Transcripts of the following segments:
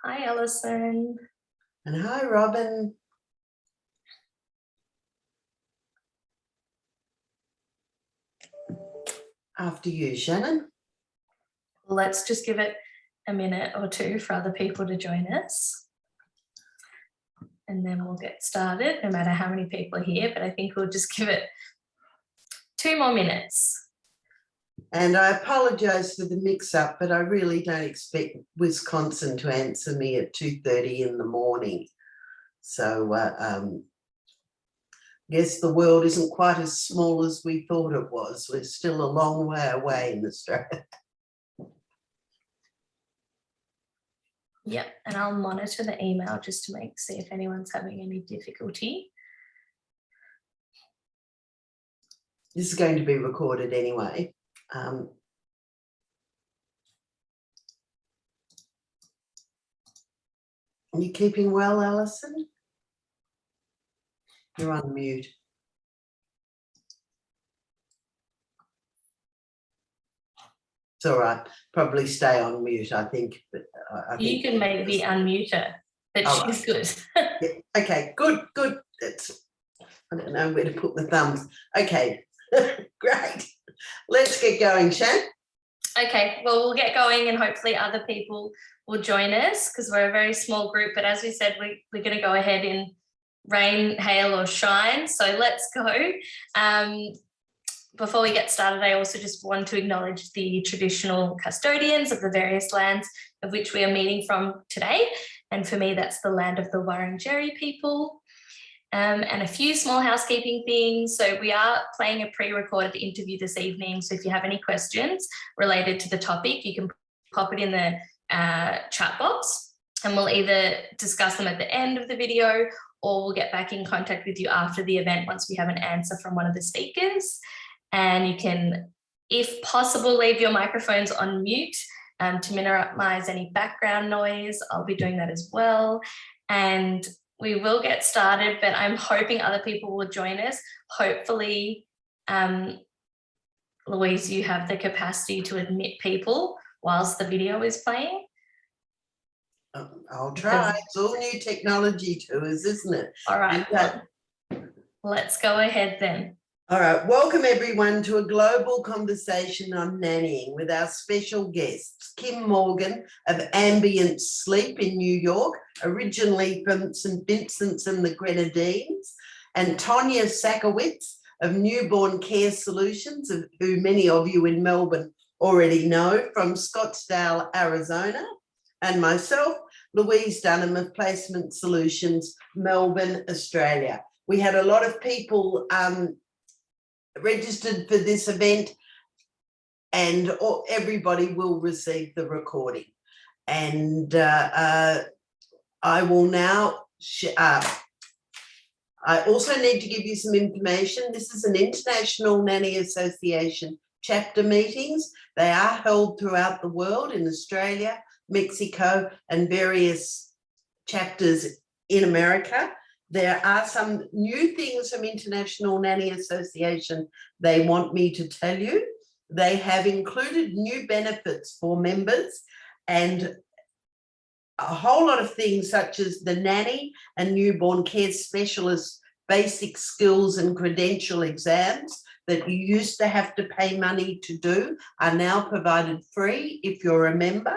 Hi, Alison. And hi, Robin. After you, Shannon. Let's just give it a minute or two for other people to join us. And then we'll get started, no matter how many people are here, but I think we'll just give it 2 more minutes. And I apologise for the mix-up, but I really don't expect Wisconsin to answer me at 2:30 in the morning. So I guess the world isn't quite as small as we thought it was. We're still a long way away in Australia. Yep, and I'll monitor the email just to see if anyone's having any difficulty. This is going to be recorded anyway. Are you keeping well, Alison? You're on mute. It's all right. Probably stay on mute, I think. But I think you can maybe unmute her, but she's good. Yeah. Okay, good. I don't know where to put the thumbs. Okay, great. Let's get going, Shan. Okay, well, we'll get going and hopefully other people will join us because we're a very small group. But as we said, we're going to go ahead in rain, hail or shine. So let's go. Before we get started, I also just want to acknowledge the traditional custodians of the various lands of which we are meeting from today. And for me, that's the land of the Wurundjeri people. And a few small housekeeping things. So we are playing a pre-recorded interview this evening. So if you have any questions related to the topic, you can pop it in the chat box and we'll either discuss them at the end of the video or we'll get back in contact with you after the event once we have an answer from one of the speakers. And you can, if possible, leave your microphones on mute to minimize any background noise. I'll be doing that as well. And we will get started, but I'm hoping other people will join us. Hopefully, Louise, you have the capacity to admit people whilst the video is playing. I'll try. It's all new technology to us, isn't it? All right, let's go ahead then. All right, welcome everyone to a global conversation on nannying with our special guests, Kim Morgan of Ambience Sleep in New York, originally from St. Vincent's and the Grenadines, and Tonya Sakowicz of Newborn Care Solutions, who many of you in Melbourne already know, from Scottsdale, Arizona, and myself, Louise Dunham of Placement Solutions, Melbourne, Australia. We had a lot of people registered for this event and everybody will receive the recording. And I will now, I also need to give you some information. This is an International Nanny Association chapter meetings. They are held throughout the world in Australia, Mexico, and various chapters in America. There are some new things from International Nanny Association they want me to tell you. They have included new benefits for members and a whole lot of things such as the nanny and newborn care specialist basic skills and credential exams that you used to have to pay money to do are now provided free if you're a member.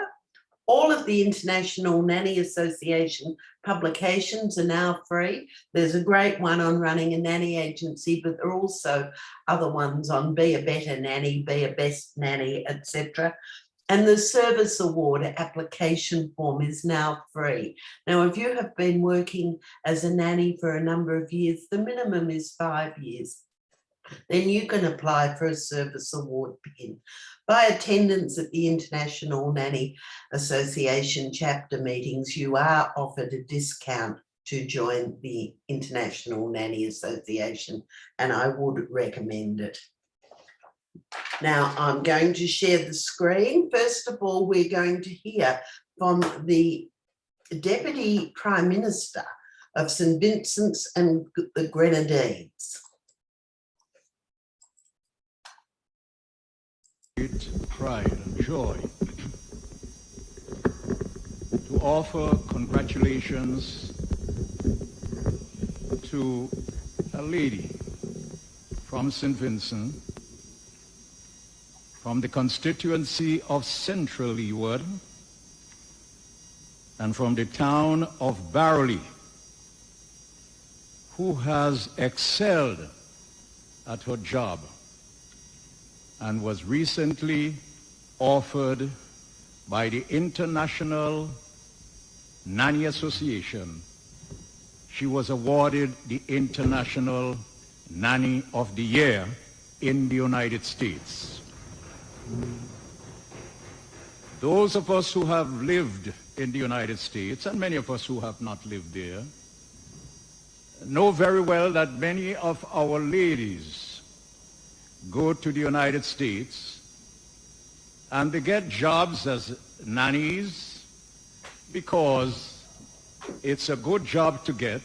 All of the International Nanny Association publications are now free. There's a great one on running a nanny agency, but there are also other ones on be a better nanny, be a best nanny, etc. And the service award application form is now free. Now, if you have been working as a nanny for a number of years, the minimum is 5 years. Then you can apply for a service award pin. By attendance at the International Nanny Association chapter meetings, you are offered a discount to join the International Nanny Association, and I would recommend it. Now, I'm going to share the screen. First of all, we're going to hear from the Deputy Prime Minister of St. Vincent's and the Grenadines. Pride and joy to offer congratulations to a lady from St. Vincent, from the constituency of Central Leeward, and from the town of Barley, who has excelled at her job and was recently offered by the International Nanny Association. She was awarded the International Nanny of the Year in the United States. Those of us who have lived in the United States, and many of us who have not lived there, know very well that many of our ladies go to the United States and they get jobs as nannies because it's a good job to get.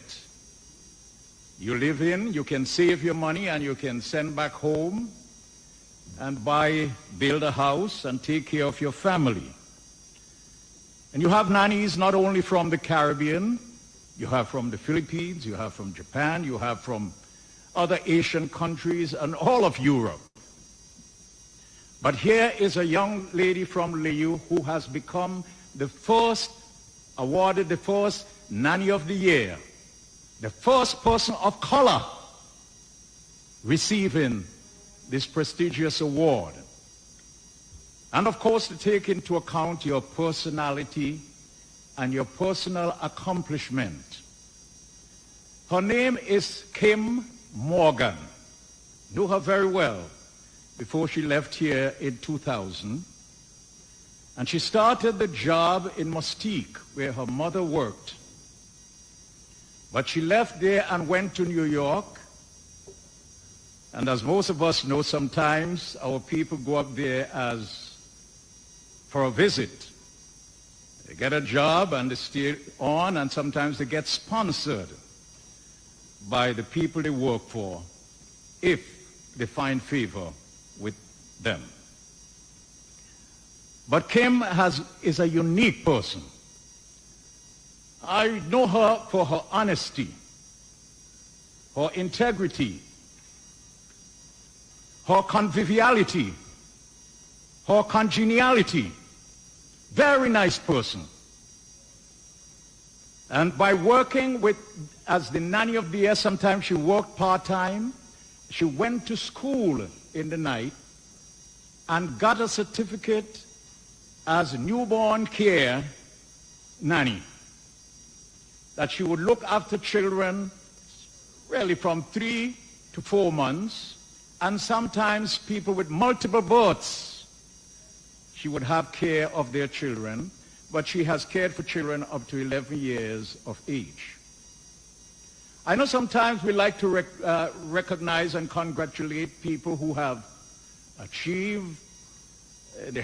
You live in, you can save your money, and you can send back home and build a house and take care of your family. And you have nannies not only from the Caribbean, you have from the Philippines, you have from Japan, you have from other Asian countries and all of Europe. But here is a young lady from Liu who has become awarded the first Nanny of the Year, the first person of color receiving this prestigious award. And of course, to take into account your personality and your personal accomplishment. Her name is Kim Morgan. Knew her very well before she left here in 2000. And she started the job in Mustique, where her mother worked. But she left there and went to New York. And as most of us know, sometimes our people go up there for a visit. They get a job and they stay on, and sometimes they get sponsored by the people they work for if they find favor with them. But Kim is a unique person. I know her for her honesty, her integrity, her conviviality, her congeniality. Very nice person. And by working as the Nanny of the Year, sometimes she worked part-time. She went to school in the night and got a certificate as a newborn care nanny, that she would look after children really from 3 to 4 months, and sometimes people with multiple births. She would have care of their children, but she has cared for children up to 11 years of age. I know sometimes we like to recognize and congratulate people who have achieved the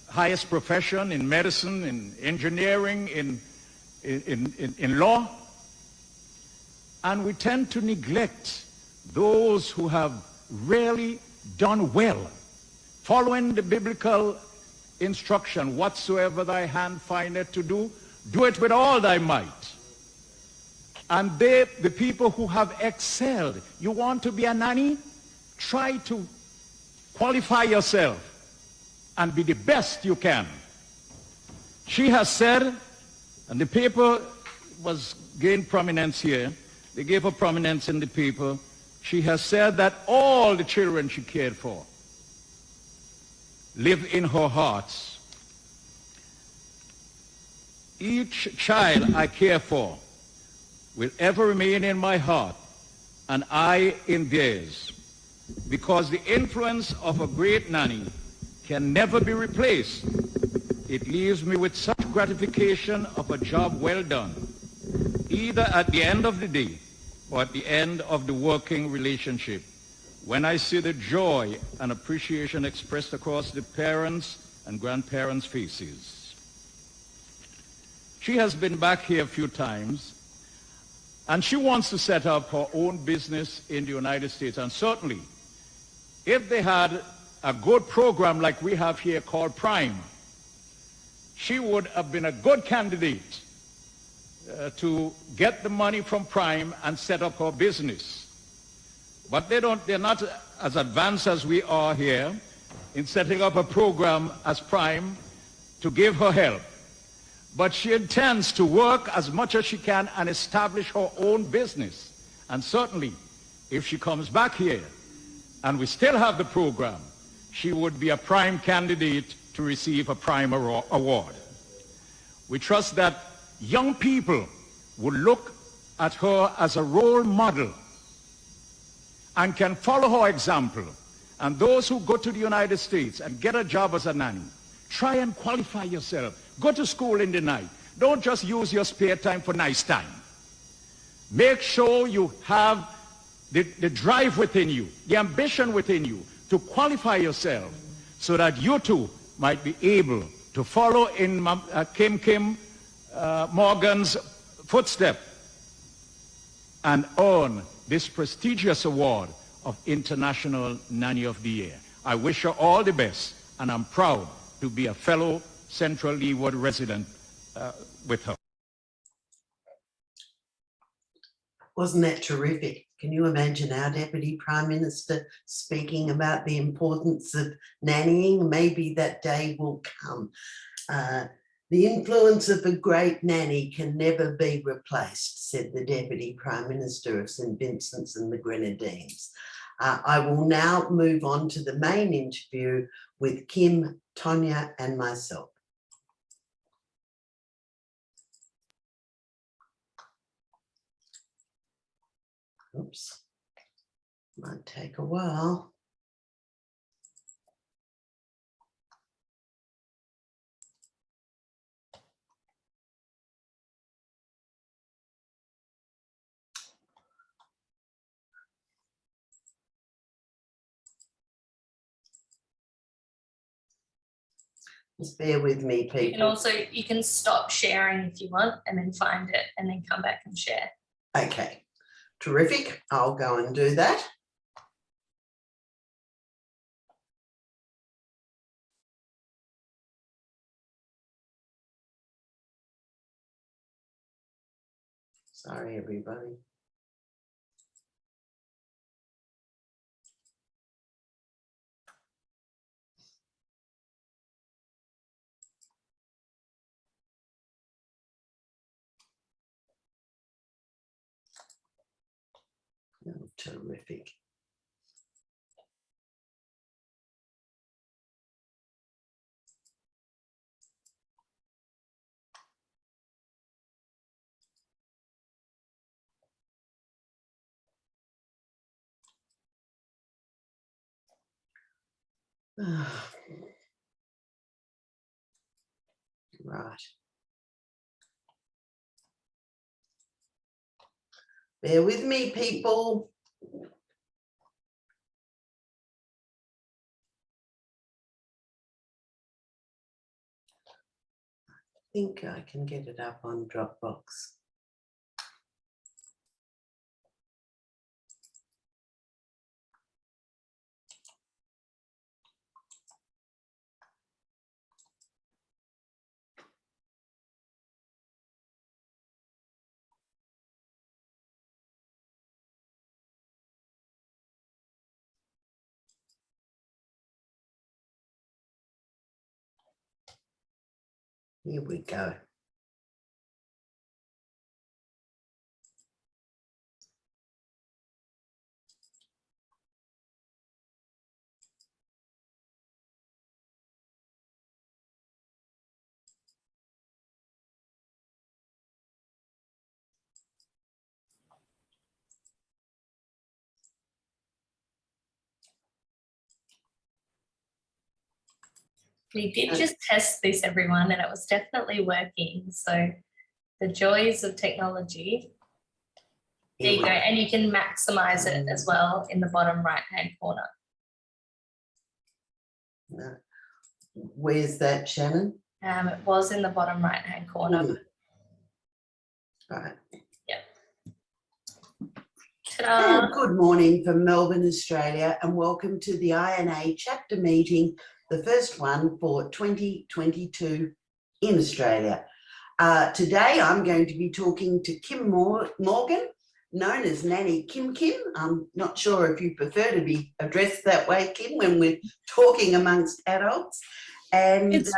highest profession in medicine, in engineering, in law. And we tend to neglect those who have really done well, following the biblical instruction, whatsoever thy hand findeth to do, do it with all thy might. And the people who have excelled, you want to be a nanny? Try to qualify yourself and be the best you can. She has said, and the paper gained prominence here, they gave her prominence in the paper. She has said that all the children she cared for live in her hearts. Each child I care for will ever remain in my heart, and I in theirs, because the influence of a great nanny can never be replaced. It leaves me with such gratification of a job well done, either at the end of the day or at the end of the working relationship, when I see the joy and appreciation expressed across the parents' and grandparents' faces. She has been back here a few times, and she wants to set up her own business in the United States. And certainly, if they had a good program like we have here called Prime, she would have been a good candidate to get the money from Prime and set up her business. But they're not as advanced as we are here in setting up a program as Prime to give her help. But she intends to work as much as she can and establish her own business. And certainly, if she comes back here and we still have the program, she would be a prime candidate to receive a Prime Award. We trust that young people will look at her as a role model and can follow her example. And those who go to the United States and get a job as a nanny, try and qualify yourself. Go to school in the night. Don't just use your spare time for nice time. Make sure you have the drive within you, the ambition within you to qualify yourself so that you too might be able to follow in Kim Morgan's footstep and earn this prestigious award of International Nanny of the Year. I wish her all the best, and I'm proud to be a fellow Central Leeward resident with her. Wasn't that terrific? Can you imagine our Deputy Prime Minister speaking about the importance of nannying? Maybe that day will come. The influence of a great nanny can never be replaced, said the Deputy Prime Minister of St Vincent's and the Grenadines. I will now move on to the main interview with Kim, Tonya and myself. Oops, might take a while. Just bear with me, people. You can stop sharing if you want and then find it and then come back and share. Okay, terrific. I'll go and do that. Sorry, everybody. Oh, terrific. Right. Bear with me, people. I think I can get it up on Dropbox. Here we go. We did just test this, everyone, and it was definitely working. So the joys of technology. There you go. And you can maximize it as well in the bottom right-hand corner. No. Where's that, Shannon? It was in the bottom right-hand corner. Right. Yep. Ta-da. Good morning from Melbourne, Australia, and welcome to the INA chapter meeting, the first one for 2022 in Australia. Today I'm going to be talking to Kim Morgan, known as Nanny Kim Kim. I'm not sure if you prefer to be addressed that way, Kim, when we're talking amongst adults. And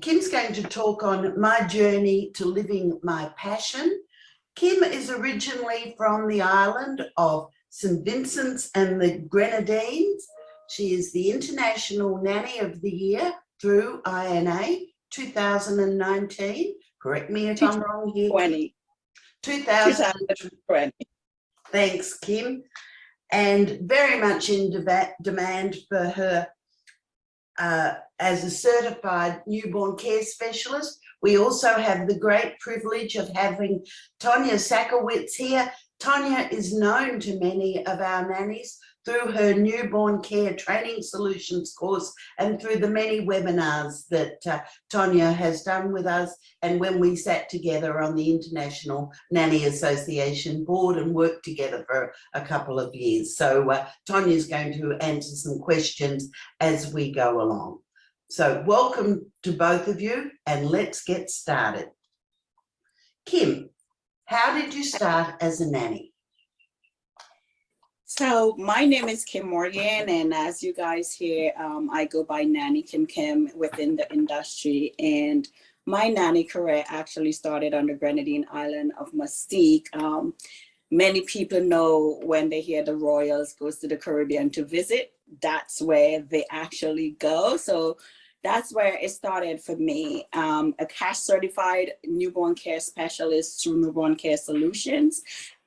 Kim's going to talk on my journey to living my passion. Kim is originally from the island of St. Vincent's and the Grenadines. She is the International Nanny of the Year through INA 2019. Correct me if I'm wrong here. 2020. Thanks, Kim. And very much in demand for her as a certified newborn care specialist. We also have the great privilege of having Tonya Sakowicz here. Tonya is known to many of our nannies through her newborn care training solutions course and through the many webinars that Tonya has done with us, and when we sat together on the International Nanny Association board and worked together for a couple of years. So Tonya is going to answer some questions as we go along. So welcome to both of you, and let's get started. Kim, how did you start as a nanny? So my name is Kim Morgan, and as you guys hear, I go by Nanny Kim Kim within the industry. And my nanny career actually started on the Grenadine island of Mustique. Many people know when they hear the royals goes to the Caribbean to visit, that's where they actually go. So that's where it started for me. A cash certified newborn care specialist through Newborn Care Solutions.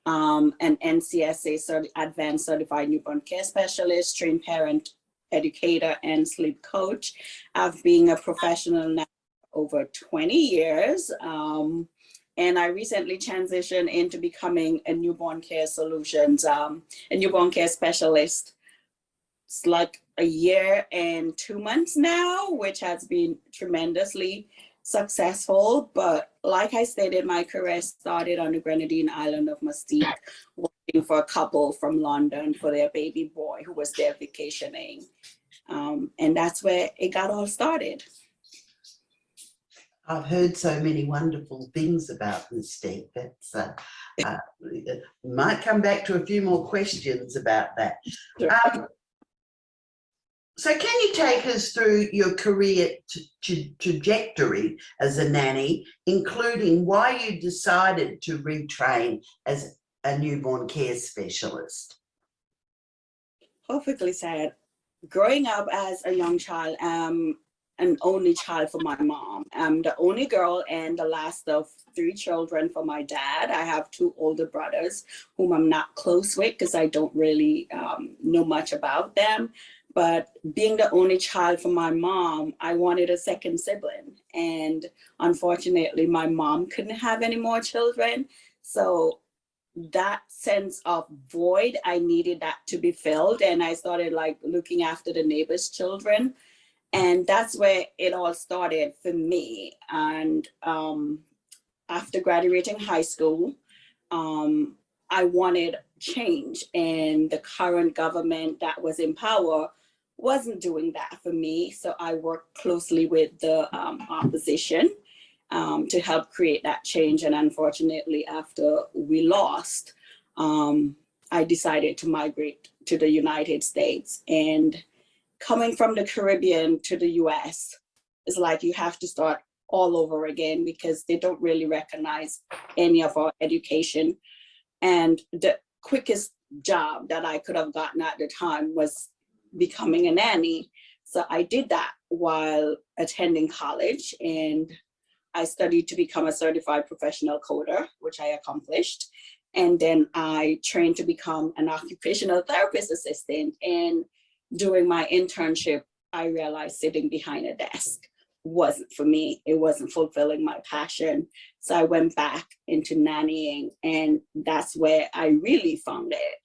An NCSA advanced certified newborn care specialist, trained parent educator, and sleep coach. I've been a professional now for over 20 years. And I recently transitioned into becoming a newborn care solutions, a newborn care specialist. It's like a year and 2 months now, which has been tremendously successful. But like I stated, my career started on the Grenadine island of Mustique, working for a couple from London for their baby boy who was there vacationing. And that's where it got all started. I've heard so many wonderful things about Mustique. That's might come back to a few more questions about that. Sure. So can you take us through your career trajectory as a nanny, including why you decided to retrain as a newborn care specialist? Perfectly said. Growing up as a young child, an only child for my mom. I'm the only girl and the last of 3 children for my dad. I have 2 older brothers whom I'm not close with because I don't really know much about them. But being the only child for my mom, I wanted a second sibling. And unfortunately, my mom couldn't have any more children. So that sense of void, I needed that to be filled. And I started like looking after the neighbors' children. And that's where it all started for me. And after graduating high school, I wanted change. And the current government that was in power wasn't doing that for me. So I worked closely with the opposition to help create that change. And unfortunately, after we lost, I decided to migrate to the United States. And coming from the Caribbean to the US is like you have to start all over again because they don't really recognize any of our education. And the quickest job that I could have gotten at the time was becoming a nanny. So I did that while attending college, and I studied to become a certified professional coder, which I accomplished. And then I trained to become an occupational therapist assistant. And during my internship, I realized sitting behind a desk wasn't for me. It wasn't fulfilling my passion. So I went back into nannying, and that's where I really found it.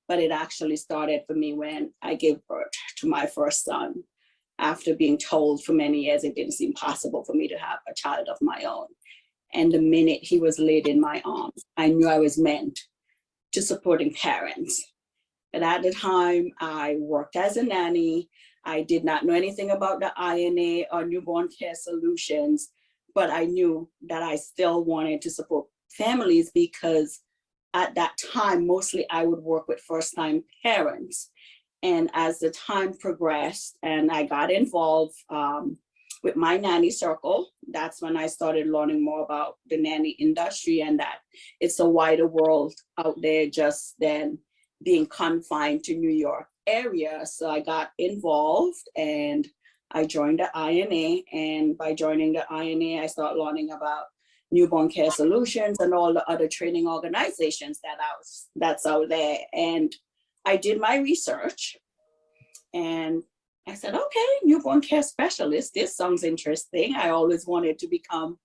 But it actually started for me when I gave birth to my first son. After being told for many years it didn't seem possible for me to have a child of my own. And the minute he was laid in my arms, I knew I was meant to supporting parents. And at the time, I worked as a nanny. I did not know anything about the INA or newborn care solutions, but I knew that I still wanted to support families because at that time, mostly I would work with first-time parents. And as the time progressed and I got involved with my nanny circle, that's when I started learning more about the nanny industry and that it's a wider world out there just than being confined to New York area. So I got involved and I joined the INA. And by joining the INA, I started learning about newborn care solutions and all the other training organizations that's out there. And I did my research and I said, okay, newborn care specialist, this sounds interesting. I always wanted to become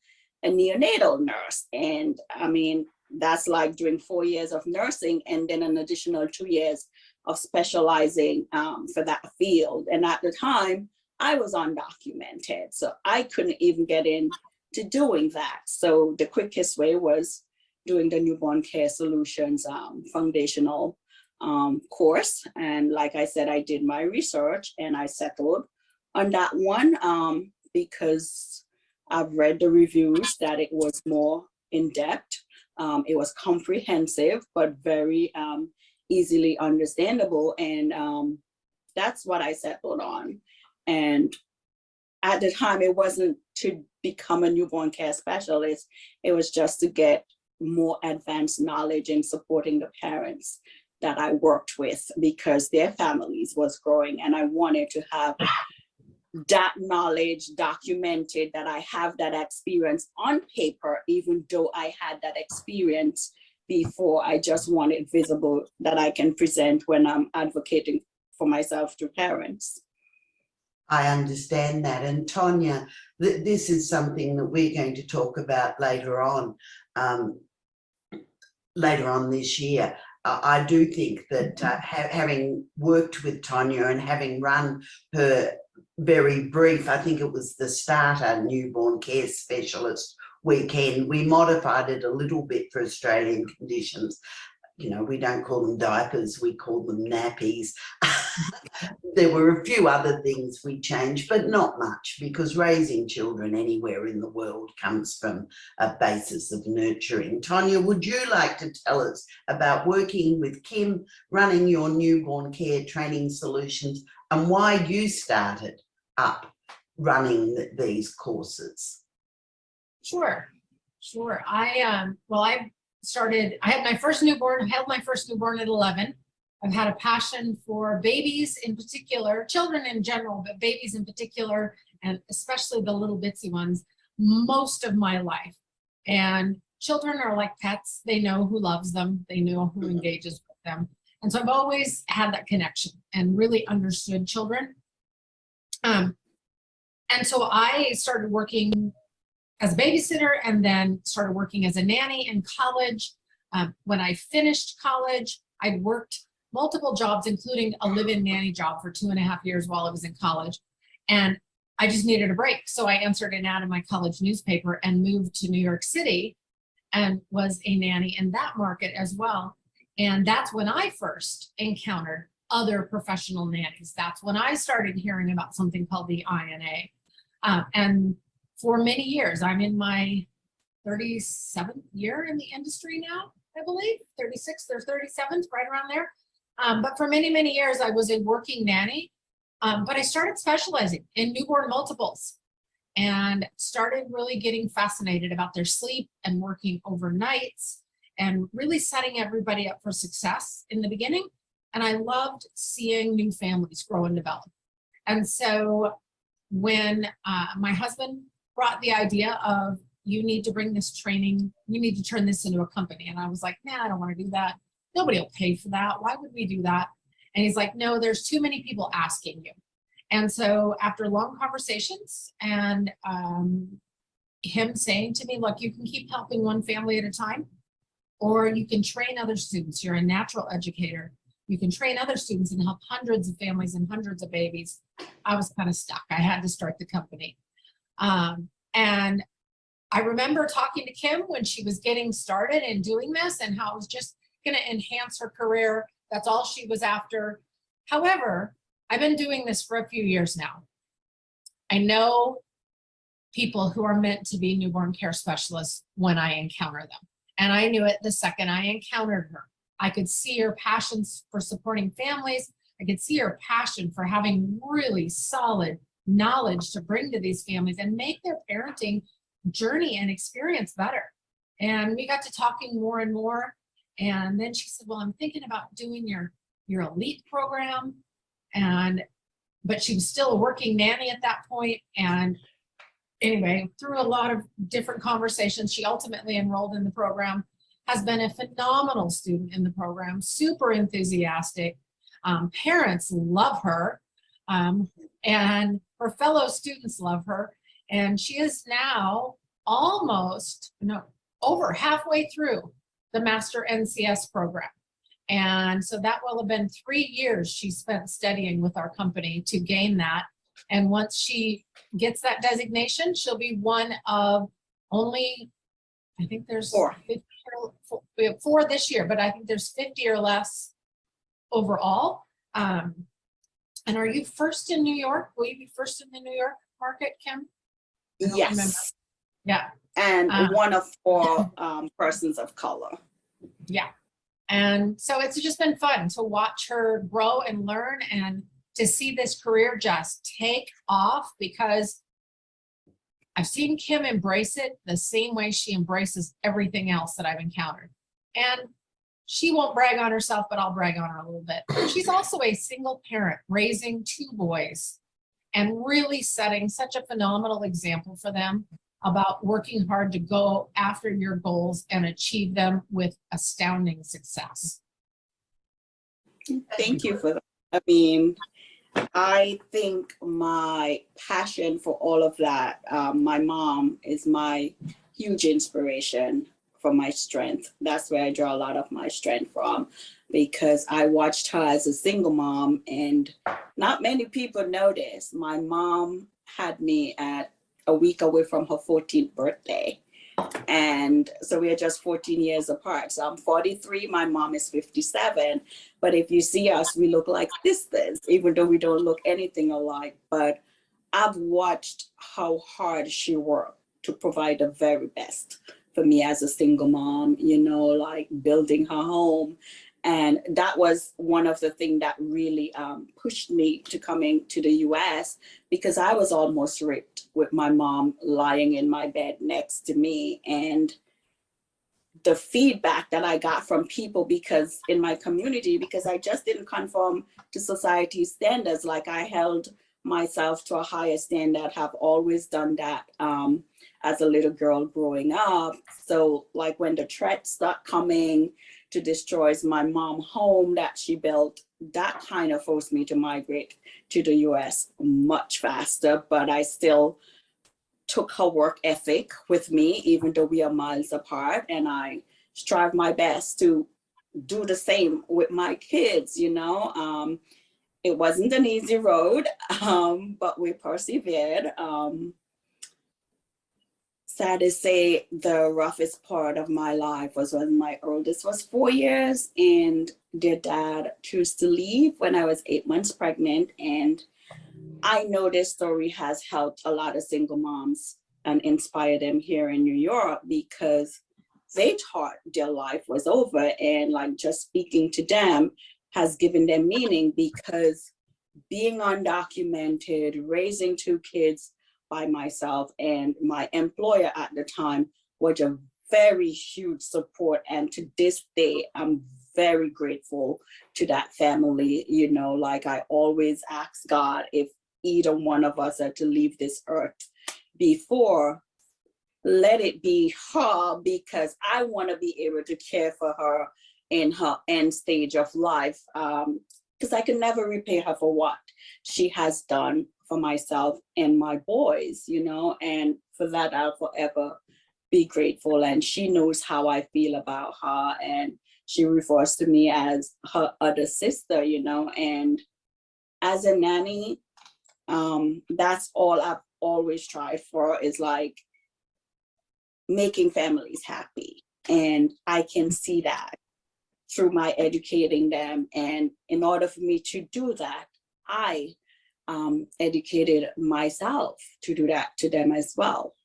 a neonatal nurse. And I mean, that's like doing 4 years of nursing and then an additional 2 years of specializing for that field. And at the time, I was undocumented, so I couldn't even get into doing that. So the quickest way was doing the newborn care solutions foundational course. And like I said, I did my research and I settled on that one because I've read the reviews that it was more in depth. It was comprehensive, but very easily understandable. And that's what I settled on. And at the time, it wasn't to become a newborn care specialist. It was just to get more advanced knowledge in supporting the parents that I worked with because their families was growing. And I wanted to have that knowledge documented, that I have that experience on paper, even though I had that experience before. I just want it visible that I can present when I'm advocating for myself to parents. I understand that. And Tonya, this is something that we're going to talk about later on this year. I do think that having worked with Tonya and having run her very brief, I think it was the starter newborn care specialist weekend, we modified it a little bit for Australian conditions. You know, we don't call them diapers, we call them nappies. There were a few other things we changed, but not much, because raising children anywhere in the world comes from a basis of nurturing. Tonya, would you like to tell us about working with Kim, running your newborn care training solutions, and why you started up running these courses? Sure. I had my first newborn, held my first newborn at 11. I've had a passion for babies in particular, children in general, but babies in particular, and especially the little bitsy ones, most of my life. And children are like pets. They know who loves them. They know who engages with them. And so I've always had that connection and really understood children. And so I started working as a babysitter and then started working as a nanny in college. When I finished college, I'd worked multiple jobs, including a live-in nanny job for 2.5 years while I was in college. And I just needed a break. So I answered an ad in my college newspaper and moved to New York City and was a nanny in that market as well. And that's when I first encountered other professional nannies. That's when I started hearing about something called the INA. And for many years, I'm in my 37th year in the industry now, I believe, 36th or 37th, right around there. But for many, many years, I was a working nanny, but I started specializing in newborn multiples and started really getting fascinated about their sleep and working overnights and really setting everybody up for success in the beginning. And I loved seeing new families grow and develop. And so when my husband brought the idea of, you need to bring this training, you need to turn this into a company. And I was like, man, I don't want to do that. Nobody will pay for that. Why would we do that? And he's like, no, there's too many people asking you. And so after long conversations and him saying to me, look, you can keep helping one family at a time, or you can train other students. You're a natural educator. You can train other students and help hundreds of families and hundreds of babies. I was kind of stuck. I had to start the company. And I remember talking to Kim when she was getting started and doing this and how it was just going to enhance her career. That's all she was after. However, I've been doing this for a few years now. I know people who are meant to be newborn care specialists when I encounter them. And I knew it the second I encountered her. I could see her passions for supporting families. I could see her passion for having really solid knowledge to bring to these families and make their parenting journey and experience better. And we got to talking more and more. And then she said, well, I'm thinking about doing your elite program. But she was still a working nanny at that point. And anyway, through a lot of different conversations, she ultimately enrolled in the program, has been a phenomenal student in the program, super enthusiastic. Parents love her, and her fellow students love her. And she is now over halfway through the Master NCS program. And so that will have been 3 years she spent studying with our company to gain that. And once she gets that designation, she'll be one of only, I think there's 50 we have 4 this year, but I think there's 50 or less overall. And are you first in New York? Will you be first in the New York market, Kim? Yes. Remember. Yeah. And one of 4 persons of color. Yeah. And so it's just been fun to watch her grow and learn and to see this career just take off, because I've seen Kim embrace it the same way she embraces everything else that I've encountered. And she won't brag on herself, but I'll brag on her a little bit. She's also a single parent raising 2 boys and really setting such a phenomenal example for them about working hard to go after your goals and achieve them with astounding success. Thank you for that. I mean, I think my passion for all of that, my mom is my huge inspiration for my strength. That's where I draw a lot of my strength from, because I watched her as a single mom, and not many people know this. My mom had me at a week away from her 14th birthday. And so we are just 14 years apart. So I'm 43, my mom is 57. But if you see us, we look like sisters, even though we don't look anything alike. But I've watched how hard she worked to provide the very best for me as a single mom, like building her home. And that was one of the things that really pushed me to coming to the US, because I was almost raped with my mom lying in my bed next to me. And the feedback that I got from people, because in my community, because I just didn't conform to society's standards, like I held myself to a higher standard, have always done that as a little girl growing up. So like when the threats start coming to destroy my mom's home that she built, that kind of forced me to migrate to the US much faster. But I still took her work ethic with me, even though we are miles apart. And I strive my best to do the same with my kids, It wasn't an easy road, but we persevered. Sad to say, the roughest part of my life was when my oldest was 4 years and their dad chose to leave when I was 8 months pregnant. And I know this story has helped a lot of single moms and inspired them here in New York, because they thought their life was over. And like just speaking to them has given them meaning, because being undocumented, raising 2 kids by myself, and my employer at the time was a very huge support. And to this day, I'm very grateful to that family. Like I always ask God, if either one of us are to leave this earth before, let it be her, because I want to be able to care for her in her end stage of life, because I can never repay her for what she has done for myself and my boys, and for that I'll forever be grateful. And she knows how I feel about her, and she refers to me as her other sister, and as a nanny, that's all I've always tried for, is like making families happy. And I can see that through my educating them. And in order for me to do that, I educated myself to do that to them as well.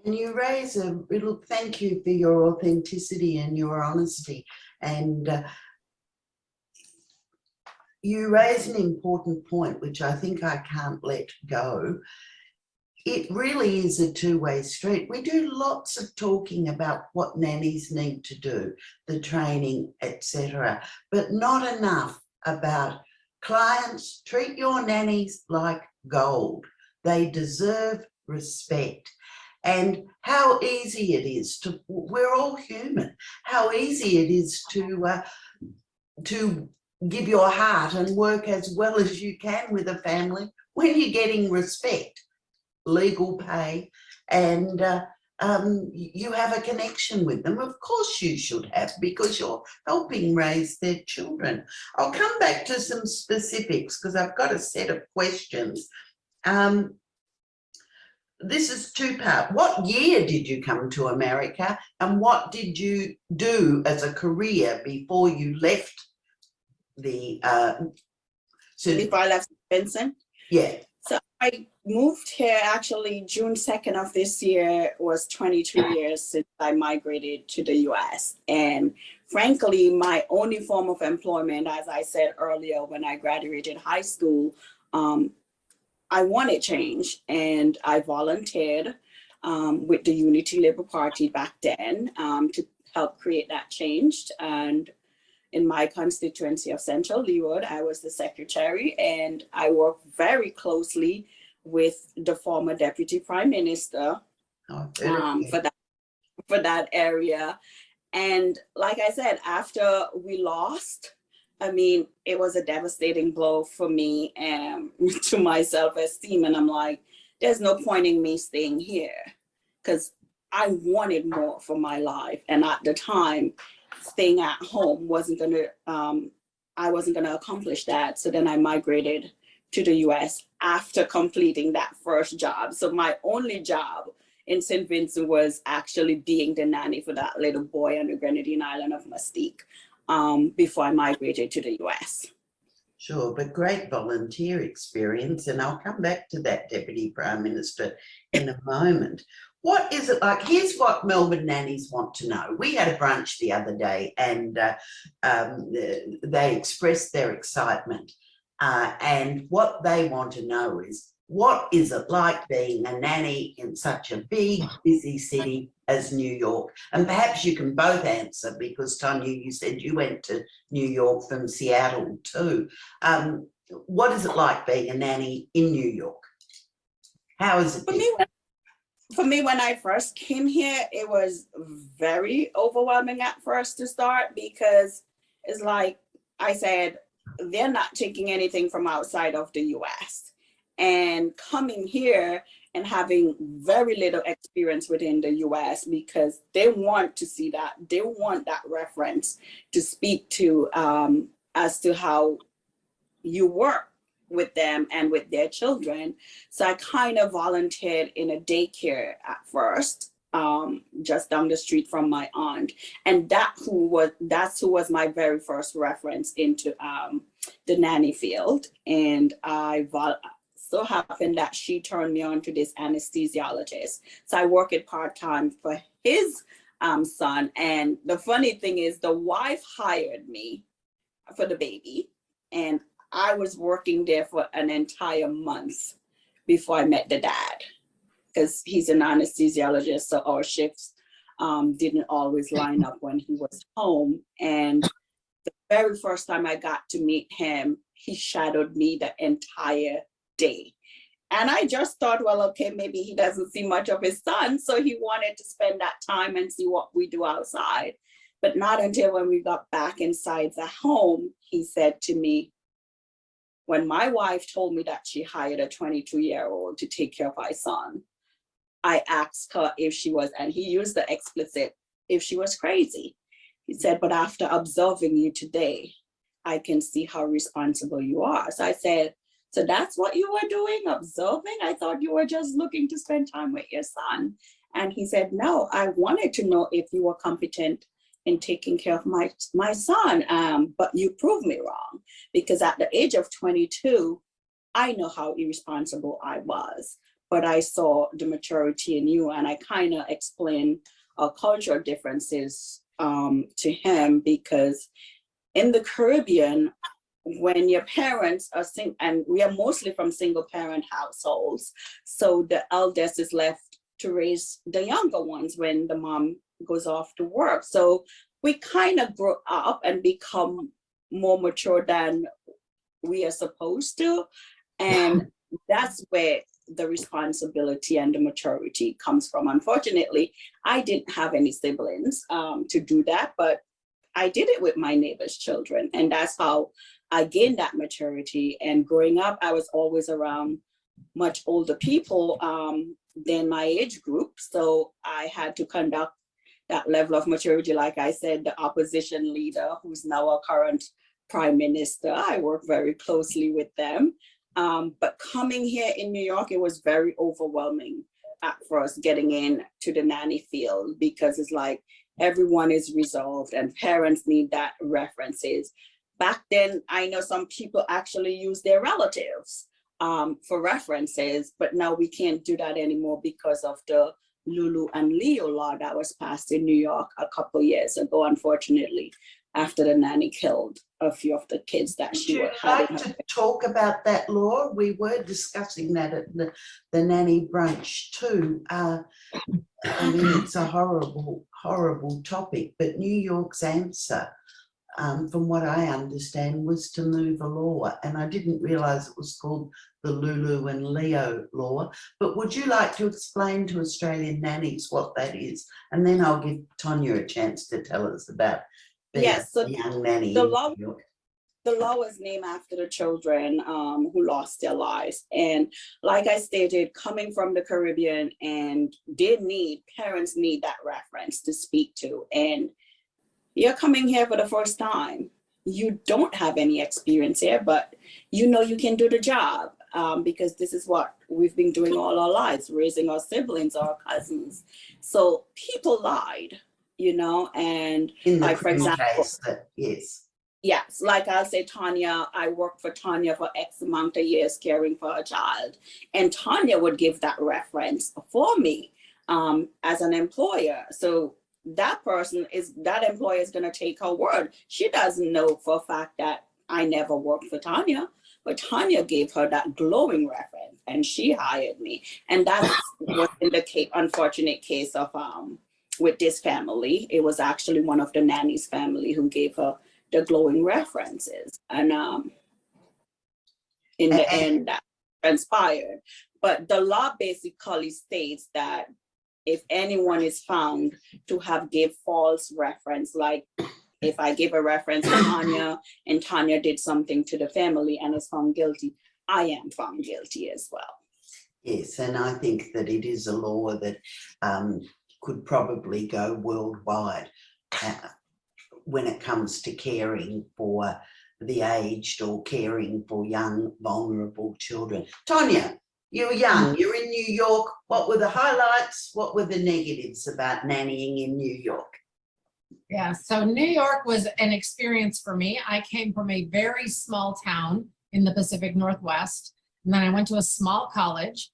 And you raise a little, thank you for your authenticity and your honesty. And you raise an important point, which I think I can't let go. It really is a two-way street. We do lots of talking about what nannies need to do, the training, etc., but not enough about clients. Treat your nannies like gold. They deserve respect. And how easy it is to, we're all human, how easy it is to give your heart and work as well as you can with a family when you're getting respect, legal pay, and you have a connection with them. Of course you should have, because you're helping raise their children. I'll come back to some specifics because I've got a set of questions. This is two-part. What year did you come to America, and what did you do as a career before you left the Before I left Vincent? Yeah. So I moved here actually June 2nd of this year. Was 22 years since I migrated to the US. And frankly, my only form of employment, as I said earlier, when I graduated high school, I wanted change, and I volunteered with the Unity Labour Party back then to help create that change. And in my constituency of Central Leeward, I was the secretary, and I worked very closely with the former Deputy Prime Minister for that area. And like I said, after we lost, I mean, it was a devastating blow for me to my self-esteem. And I'm like, there's no point in me staying here, because I wanted more for my life. And at the time, staying at home I wasn't gonna accomplish that. So then I migrated to the US after completing that first job. So my only job in St. Vincent was actually being the nanny for that little boy on the Grenadine island of Mustique before I migrated to the US. Sure, but great volunteer experience, and I'll come back to that, Deputy Prime Minister, in a moment. What is it like? Here's what Melbourne nannies want to know. We had a brunch the other day, and they expressed their excitement. And what they want to know is, what is it like being a nanny in such a big, busy city as New York? And perhaps you can both answer, because Tonya, you said you went to New York from Seattle too. What is it like being a nanny in New York? How is it? For me, when I first came here, it was very overwhelming at first to start, because it's like I said, they're not taking anything from outside of the US. And coming here and having very little experience within the US, because they want to see that, they want that reference to speak to as to how you work with them and with their children. So I kind of volunteered in a daycare at first, just down the street from my aunt. And that's who was my very first reference into the nanny field. And so happened that she turned me on to this anesthesiologist. So I work it part-time for his son. And the funny thing is, the wife hired me for the baby, and I was working there for an entire month before I met the dad, because he's an anesthesiologist, so our shifts didn't always line up when he was home. And the very first time I got to meet him, he shadowed me the entire day. And I just thought, well, okay, maybe he doesn't see much of his son, so he wanted to spend that time and see what we do outside. But not until when we got back inside the home, he said to me, when my wife told me that she hired a 22-year-old to take care of my son, I asked her if she was, and he used the explicit, if she was crazy. He said, but after observing you today, I can see how responsible you are. So I said, so that's what you were doing, observing? I thought you were just looking to spend time with your son. And he said, no, I wanted to know if you were competent in taking care of my son. But you proved me wrong, because at the age of 22, I know how irresponsible I was, but I saw the maturity in you, and I kind of explained our cultural differences to him, because in the Caribbean, when your parents are and we are mostly from single parent households, so the eldest is left to raise the younger ones when the mom goes off to work. So we kind of grow up and become more mature than we are supposed to. And that's where the responsibility and the maturity comes from. Unfortunately, I didn't have any siblings to do that, but I did it with my neighbor's children. And that's how I gained that maturity. And growing up, I was always around much older people than my age group. So I had to conduct that level of maturity. Like I said, the opposition leader, who's now our current prime minister, I work very closely with them. But coming here in New York, it was very overwhelming at first, getting into the nanny field, because it's like everyone is resolved and parents need that references. Back then, I know some people actually use their relatives for references, but now we can't do that anymore because of the Lulu and Leo law that was passed in New York a couple years ago, unfortunately, after the nanny killed a few of the kids that she Would had. you like to talk about that law? We were discussing that at the nanny brunch too. I mean, it's a horrible, horrible topic, but New York's answer, from what I understand, was to move a law, and I didn't realise it was called the Lulu and Leo law. But would you like to explain to Australian nannies what that is? And then I'll give Tonya a chance to tell us about Yes, so young nanny. the law was named after the children who lost their lives. And like I stated, coming from the Caribbean, and parents need that reference to speak to. And you're coming here for the first time. You don't have any experience here, but you know you can do the job because this is what we've been doing all our lives, raising our siblings, our cousins. So people lied, you know, and in the like, for example, case that, yes. Yes, like I'll say, Tonya, I worked for Tonya for X amount of years caring for a child. And Tonya would give that reference for me as an employer. So that employer is going to take her word. She doesn't know for a fact that I never worked for Tonya, but Tonya gave her that glowing reference and she hired me. And that was in the unfortunate case of with this family. It was actually one of the nanny's family who gave her the glowing references, and in the end that transpired. But the law basically states that if anyone is found to have gave false reference, like if I give a reference to Tonya and Tonya did something to the family and is found guilty, I am found guilty as well. Yes, and I think that it is a law that could probably go worldwide when it comes to caring for the aged or caring for young, vulnerable children. Tonya, you're young, you're in New York. What were the highlights? What were the negatives about nannying in New York? Yeah, so New York was an experience for me. I came from a very small town in the Pacific Northwest, and then I went to a small college.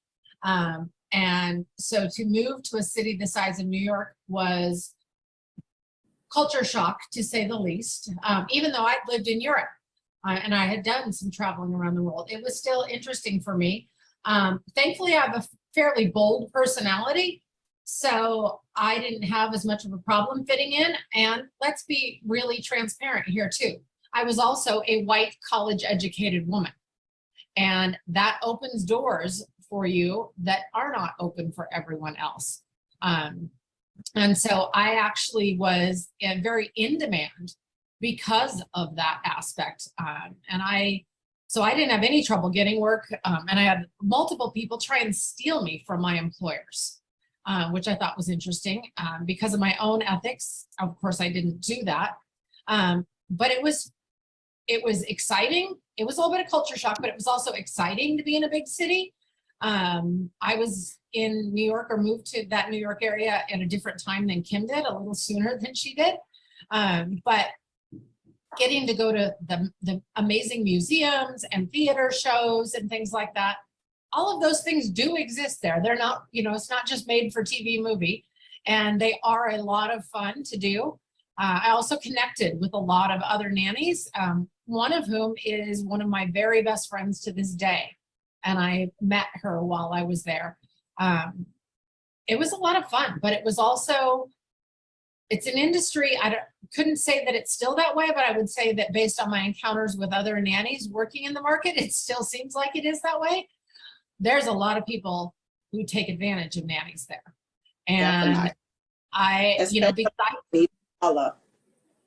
And so to move to a city the size of New York was culture shock, to say the least. Even though I'd lived in Europe and I had done some traveling around the world, it was still interesting for me. Thankfully, I have a fairly bold personality, so I didn't have as much of a problem fitting in. And let's be really transparent here too. I was also a white college educated woman, and that opens doors for you that are not open for everyone else. And so I actually was very in demand because of that aspect. So I didn't have any trouble getting work. And I had multiple people try and steal me from my employers, which I thought was interesting because of my own ethics. Of course, I didn't do that. But it was exciting. It was a little bit of culture shock, but it was also exciting to be in a big city. I was in New York, or moved to that New York area at a different time than Kim did, a little sooner than she did. But getting to go to the amazing museums and theater shows and things like that, all of those things do exist there. They're not, it's not just made for TV movie, and they are a lot of fun to do. I also connected with a lot of other nannies, one of whom is one of my very best friends to this day. And I met her while I was there. It was a lot of fun, but it was also, it's an industry, couldn't say that it's still that way, but I would say that based on my encounters with other nannies working in the market, it still seems like it is that way. There's a lot of people who take advantage of nannies there. And Definitely.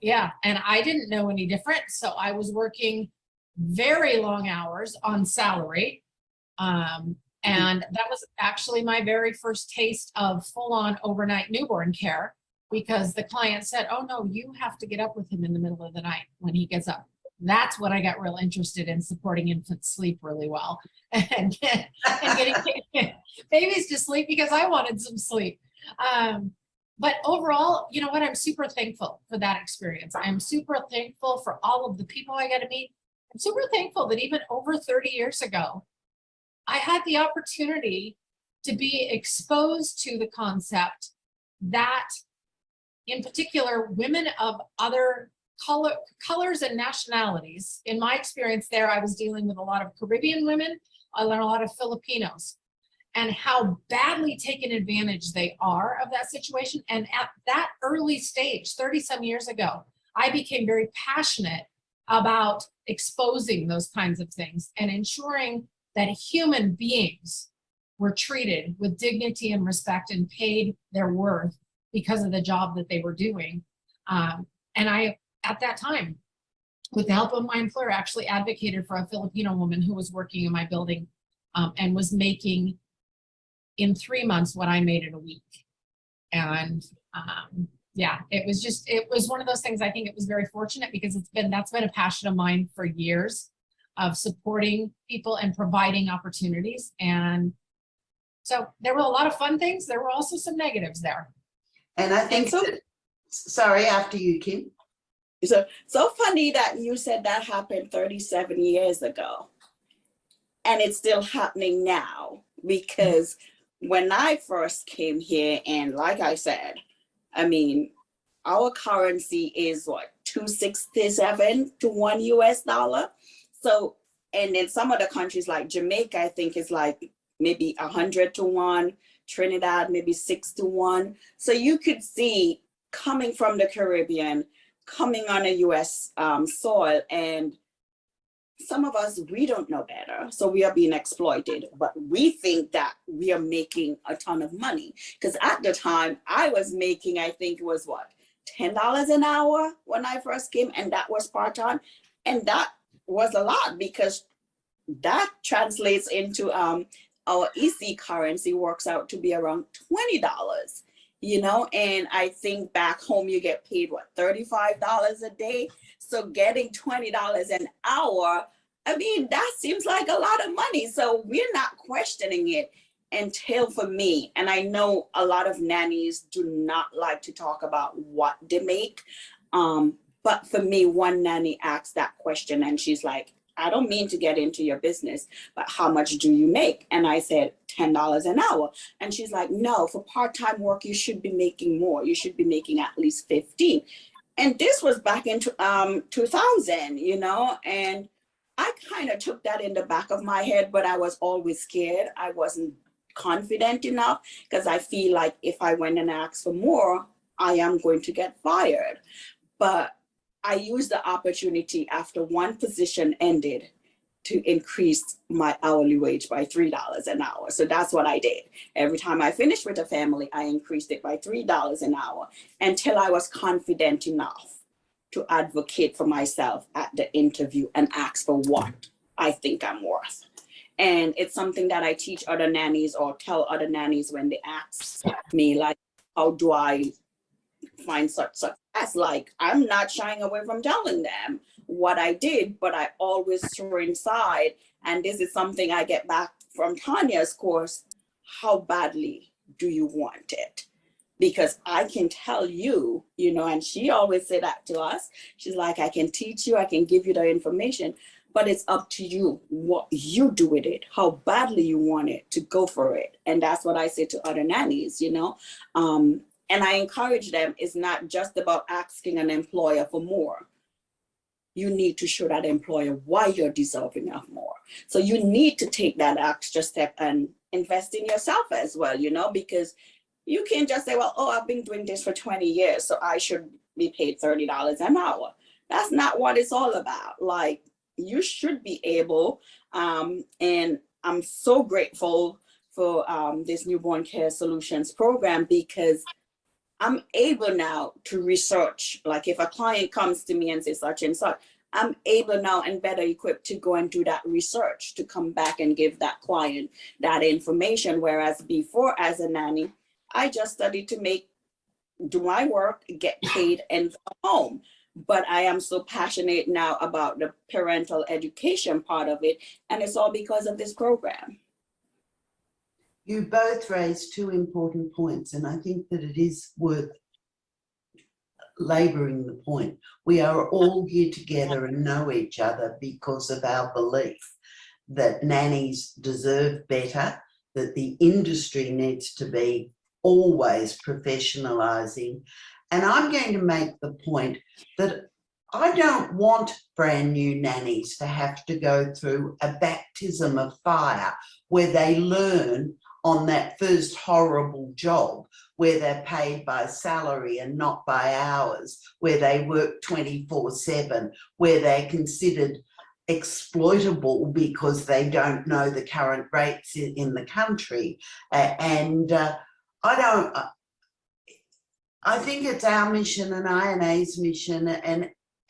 Yeah, and I didn't know any different. So I was working very long hours on salary. And that was actually my very first taste of full-on overnight newborn care, because the client said, oh no, you have to get up with him in the middle of the night when he gets up. That's when I got real interested in supporting infants sleep really well and getting babies to sleep, because I wanted some sleep. But overall, you know what? I'm super thankful for that experience. I'm super thankful for all of the people I got to meet. I'm super thankful that even over 30 years ago, I had the opportunity to be exposed to the concept that, in particular, women of other colors and nationalities. In my experience there, I was dealing with a lot of Caribbean women and a lot of Filipinos, and how badly taken advantage they are of that situation. And at that early stage, 30 some years ago, I became very passionate about exposing those kinds of things and ensuring that human beings were treated with dignity and respect and paid their worth because of the job that they were doing. And I, at that time, with the help of my employer, actually advocated for a Filipino woman who was working in my building and was making in 3 months what I made in a week. And yeah, it was one of those things. I think it was very fortunate, because that's been a passion of mine for years, of supporting people and providing opportunities. And so there were a lot of fun things. There were also some negatives there. And I think, sorry, after you, Kim. So funny that you said that happened 37 years ago, and it's still happening now, because when I first came here, and like I said, I mean, our currency is what, 267 to $1 US. So, and in some of the countries like Jamaica, I think is like maybe 100 to 1, Trinidad, maybe 6 to 1. So you could see, coming from the Caribbean, coming on a US soil, and some of us, we don't know better. So we are being exploited, but we think that we are making a ton of money. Because at the time I was making, I think it was what, $10 an hour when I first came, and that was part-time. And that was a lot, because that translates into our EC currency, works out to be around $20, and I think back home you get paid what, $35 a day. So getting $20 an hour, I mean, that seems like a lot of money. So we're not questioning it until, for me, and I know a lot of nannies do not like to talk about what they make. But for me, one nanny asked that question, and she's like, I don't mean to get into your business, but how much do you make? And I said, $10 an hour. And she's like, no, for part-time work, you should be making more. You should be making at least 15. And this was back in 2000, and I kind of took that in the back of my head, but I was always scared. I wasn't confident enough, because I feel like if I went and asked for more, I am going to get fired. But I used the opportunity after one position ended to increase my hourly wage by $3 an hour. So that's what I did. Every time I finished with a family, I increased it by $3 an hour, until I was confident enough to advocate for myself at the interview and ask for what I think I'm worth. And it's something that I teach other nannies, or tell other nannies when they ask me, like, how do I find such success? Like, I'm not shying away from telling them what I did, but I always throw inside, and this is something I get back from Tonya's course: how badly do you want it? because I can tell you, you know, and she always said that to us. She's like, I can teach you, I can give you the information, but it's up to you what you do with it, how badly you want it, to go for it. And that's what I say to other nannies, you know. And I encourage them, it's not just about asking an employer for more. You need to show that employer why you're deserving of more. So you need to take that extra step and invest in yourself as well, you know, because you can't just say, well, oh, I've been doing this for 20 years, so I should be paid $30 an hour. That's not what it's all about. Like, you should be able, and I'm so grateful for this Newborn Care Solutions program, because I'm able now to research. Like, if a client comes to me and says such and such, I'm able now and better equipped to go and do that research, to come back and give that client that information. Whereas before, as a nanny, I just studied to do my work, get paid, and go home. But I am so passionate now about the parental education part of it. And it's all because of this program. You both raised two important points, and I think that it is worth labouring the point. We are all here together and know each other because of our belief that nannies deserve better, that the industry needs to be always professionalising. And I'm going to make the point that I don't want brand new nannies to have to go through a baptism of fire where they learn on that first horrible job, where they're paid by salary and not by hours, where they work 24/7, where they're considered exploitable because they don't know the current rates in the country. I think it's our mission and INA's mission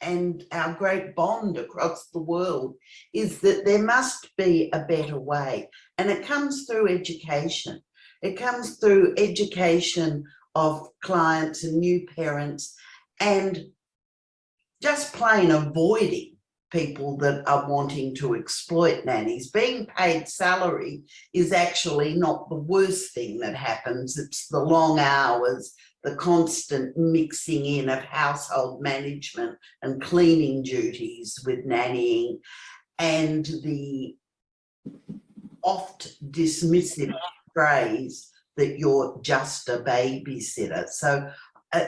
and our great bond across the world is that there must be a better way. And it comes through education. It comes through education of clients and new parents, and just plain avoiding people that are wanting to exploit nannies. Being paid salary is actually not the worst thing that happens. It's the long hours, the constant mixing in of household management and cleaning duties with nannying, and the oft dismissive phrase that you're just a babysitter. So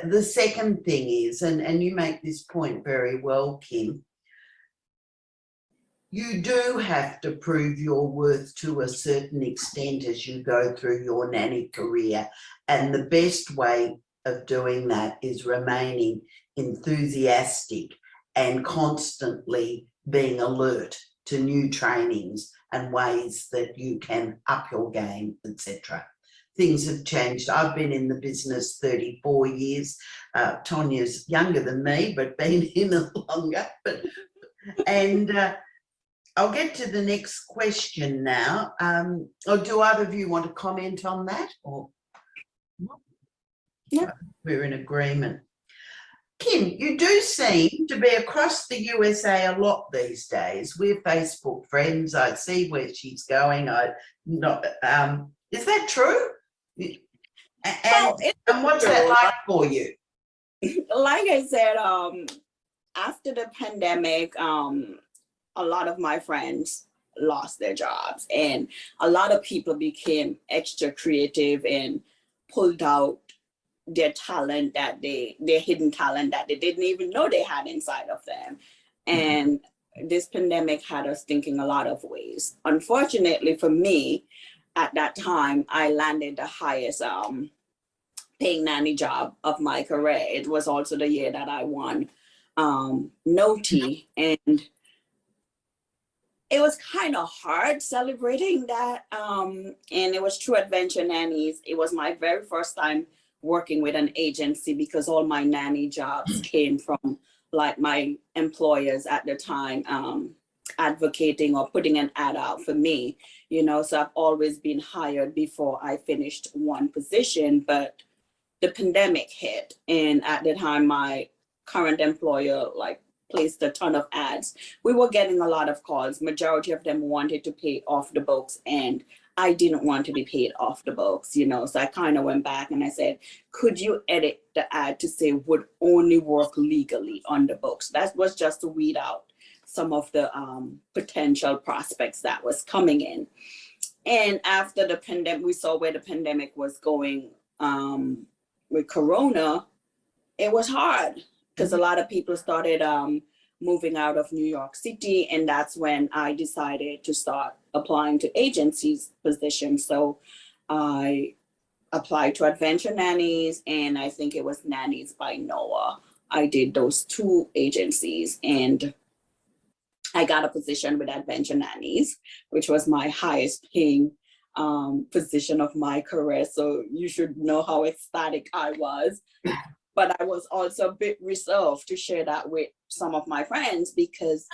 the second thing is, and you make this point very well, Kim, you do have to prove your worth to a certain extent as you go through your nanny career. And the best way of doing that is remaining enthusiastic and constantly being alert to new trainings and ways that you can up your game, etc. Things have changed. I've been in the business 34 years. Tonya's younger than me, but been in it longer. I'll get to the next question now. Or do either of you want to comment on that? Or yeah, we're in agreement. Kim, you do seem to be across the USA a lot these days. We're Facebook friends. I see where she's going. Is that true? And what's that like for you? Like I said, after the pandemic, a lot of my friends lost their jobs, and a lot of people became extra creative and pulled out their talent, their hidden talent that they didn't even know they had inside of them. And this pandemic had us thinking a lot of ways. Unfortunately for me, at that time, I landed the highest paying nanny job of my career. It was also the year that I won NOTI, and it was kind of hard celebrating that. And it was True Adventure Nannies. It was my very first time working with an agency, because all my nanny jobs came from like my employers at the time advocating or putting an ad out for me, you know. So I've always been hired before I finished one position, but the pandemic hit, and at the time my current employer placed a ton of ads. We were getting a lot of calls. Majority of them wanted to pay off the books, and I didn't want to be paid off the books, you know. So I kind of went back and I said, could you edit the ad to say would only work legally on the books? That was just to weed out some of the potential prospects that was coming in. And after the pandemic, we saw where the pandemic was going with Corona. It was hard because a lot of people started moving out of New York City. And that's when I decided to start applying to agencies positions. So I applied to Adventure Nannies, and I think it was Nannies by Noah. I did those 2 agencies, and I got a position with Adventure Nannies, which was my highest paying position of my career. So you should know how ecstatic I was. But I was also a bit reserved to share that with some of my friends because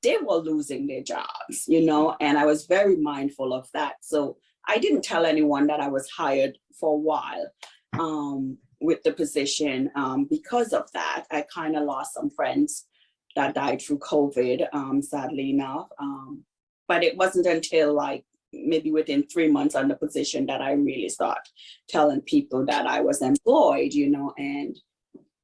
they were losing their jobs, you know, and I was very mindful of that. So I didn't tell anyone that I was hired for a while with the position. Because of that, I kind of lost some friends that died through COVID, sadly enough. But it wasn't until like maybe within 3 months on the position that I really start telling people that I was employed, you know, and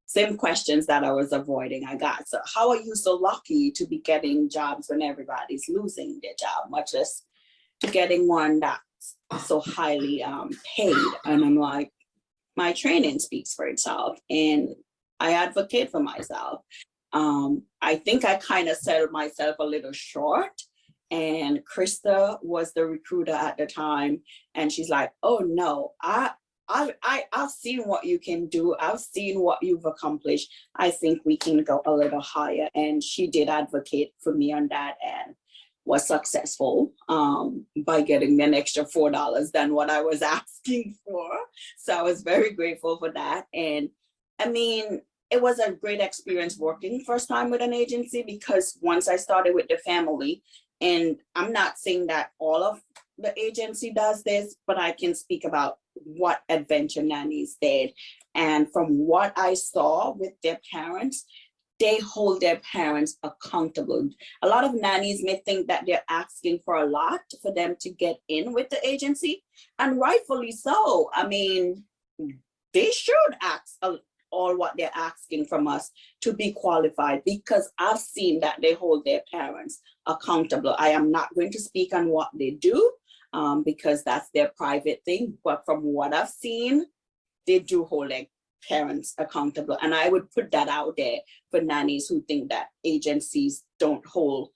same questions that I was avoiding, I got. So how are you so lucky to be getting jobs when everybody's losing their job, much less to getting one that's so highly paid? And I'm like, my training speaks for itself and I advocate for myself. I think I kind of sold myself a little short. And Krista was the recruiter at the time. And she's like, oh no, I've seen what you can do. I've seen what you've accomplished. I think we can go a little higher. And she did advocate for me on that and was successful by getting me an extra $4 than what I was asking for. So I was very grateful for that. And I mean, it was a great experience working first time with an agency because once I started with the family, and I'm not saying that all of the agency does this, but I can speak about what Adventure Nannies did. And from what I saw with their parents, they hold their parents accountable. A lot of nannies may think that they're asking for a lot for them to get in with the agency, and rightfully so. I mean, they should ask all what they're asking from us to be qualified, because I've seen that they hold their parents accountable. I am not going to speak on what they do because that's their private thing, but from what I've seen, they do hold their parents accountable. And I would put that out there for nannies who think that agencies don't hold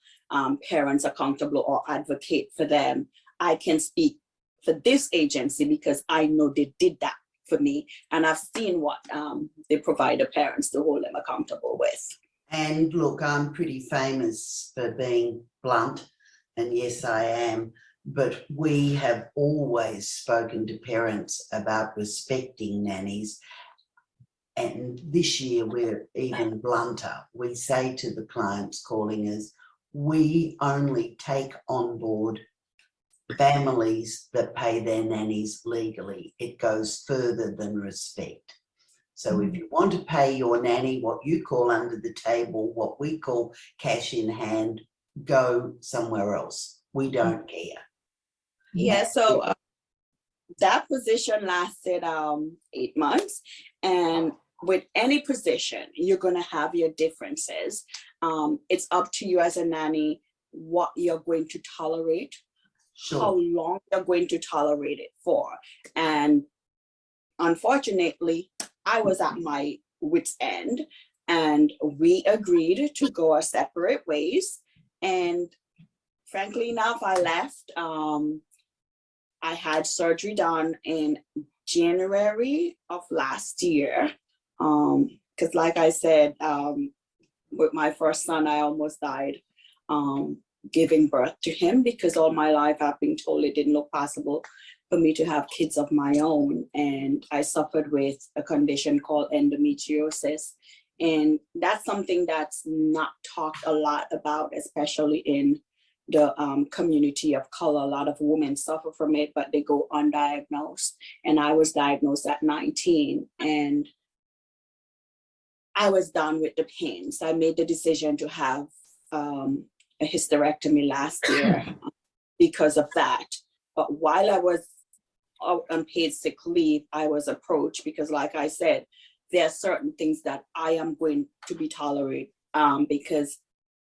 parents accountable or advocate for them. I can speak for this agency because I know they did that for me, and I've seen what they provide the parents to hold them accountable with. And look, I'm pretty famous for being blunt, and yes, I am, but we have always spoken to parents about respecting nannies. And this year we're even blunter. We say to the clients calling us, we only take on board families that pay their nannies legally. It goes further than respect. So if you want to pay your nanny what you call under the table, what we call cash in hand, go somewhere else. We don't care. Yeah, so that position lasted 8 months, and with any position, you're going to have your differences. It's up to you as a nanny what you're going to tolerate, Sure. how long you're going to tolerate it for. And unfortunately, I was at my wit's end, and we agreed to go our separate ways. And frankly enough, I left. I had surgery done in January of last year. Because like I said, with my first son, I almost died giving birth to him, because all my life I've been told it didn't look possible for me to have kids of my own. And I suffered with a condition called endometriosis. And that's something that's not talked a lot about, especially in the community of color. A lot of women suffer from it, but they go undiagnosed. And I was diagnosed at 19, and I was done with the pain. So I made the decision to have a hysterectomy last year because of that. But while I was out on paid sick leave, I was approached because, like I said, there are certain things that I am going to be tolerated, because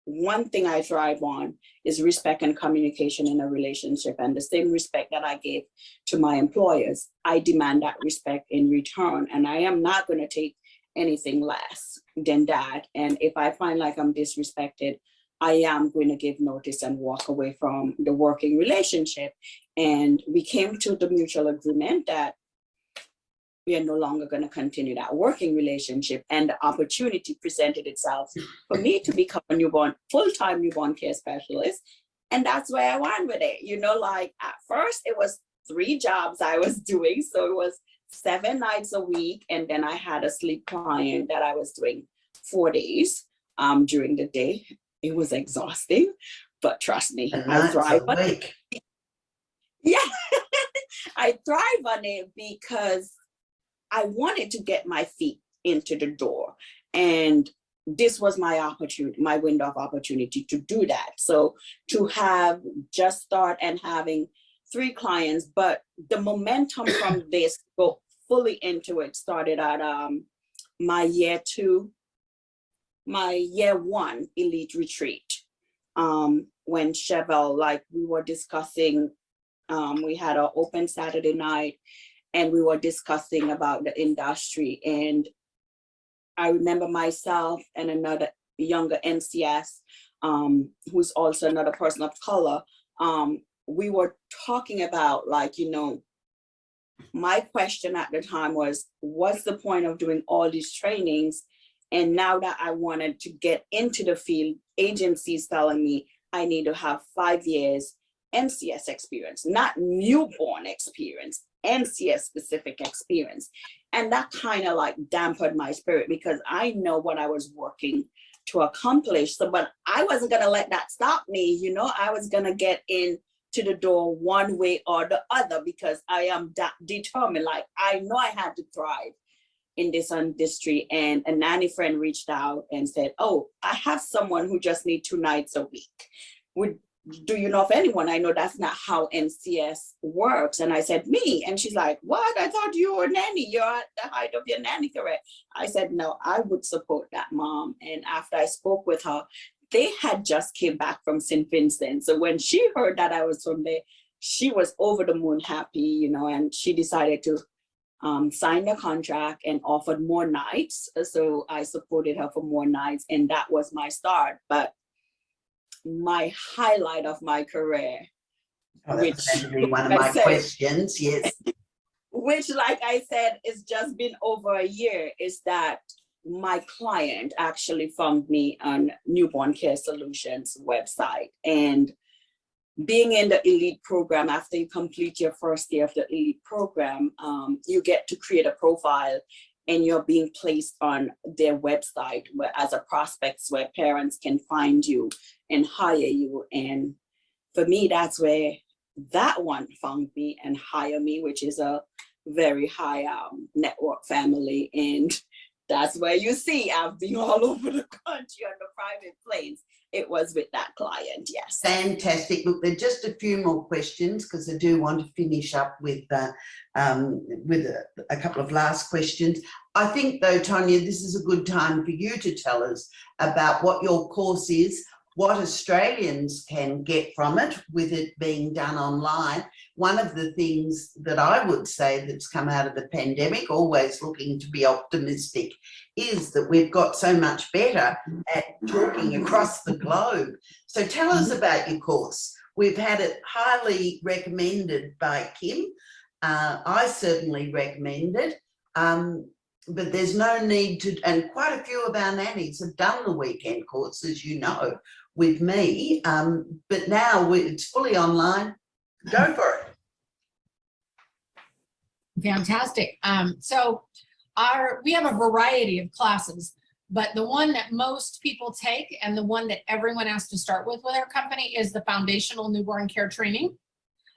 one thing I thrive on is respect and communication in a relationship, and the same respect that I gave to my employers, I demand that respect in return, and I am not going to take anything less than that. And if I find like I'm disrespected, I am going to give notice and walk away from the working relationship. And we came to the mutual agreement that we are no longer going to continue that working relationship. And the opportunity presented itself for me to become a full-time newborn care specialist. And that's where I went with it. You know, like at first it was 3 jobs I was doing. So it was 7 nights a week. And then I had a sleep client that I was doing 4 days during the day. It was exhausting, but trust me, I thrive on it. Yeah, I thrive on it because I wanted to get my feet into the door. And this was my opportunity, my window of opportunity to do that. So to have just start and having 3 clients, but the momentum from this go fully into it started at my year 1 elite retreat. When Chevelle, like we were discussing, we had an open Saturday night and we were discussing about the industry. And I remember myself and another younger NCS, who's also another person of color, we were talking about, like, you know, my question at the time was, what's the point of doing all these trainings? And now that I wanted to get into the field, agencies telling me I need to have 5 years NCS experience, not newborn experience, NCS specific experience. And that kind of like dampened my spirit because I know what I was working to accomplish. So, but I wasn't going to let that stop me. You know, I was going to get in to the door one way or the other because I am that determined. Like, I know I had to thrive in this industry. And a nanny friend reached out and said, oh, I have someone who just needs 2 nights a week. Do you know of anyone? I know that's not how NCS works. And I said, me. And she's like, what? I thought you were a nanny. You're at the height of your nanny career. I said, no, I would support that, mom. And after I spoke with her, they had just came back from St. Vincent. So when she heard that I was from there, she was over the moon happy, you know, and she decided to sign the contract and offered more nights. So I supported her for more nights, and that was my start. But my highlight of my career, which one of my questions, yes, which, like I said, it's just been over a year, is that my client actually found me on Newborn Care Solutions website. And being in the elite program, after you complete your first year of the elite program, you get to create a profile and you're being placed on their website where, as a prospect, where parents can find you and hire you. And for me, that's where that one found me and hired me, which is a very high network family. And that's where you see I've been all over the country on the private planes. It was with that client, yes. Fantastic. Look, there are just a few more questions because I do want to finish up with a couple of last questions. I think, though, Tonya, this is a good time for you to tell us about what your course is, what Australians can get from it with it being done online. One of the things that I would say that's come out of the pandemic, always looking to be optimistic, is that we've got so much better at talking across the globe. So tell us about your course. We've had it highly recommended by Kim. I certainly recommend it. But there's no need to, and quite a few of our nannies have done the weekend course, as you know, with me. But now it's fully online. Go for it. Fantastic. So we have a variety of classes, but the one that most people take and the one that everyone has to start with our company is the foundational newborn care training.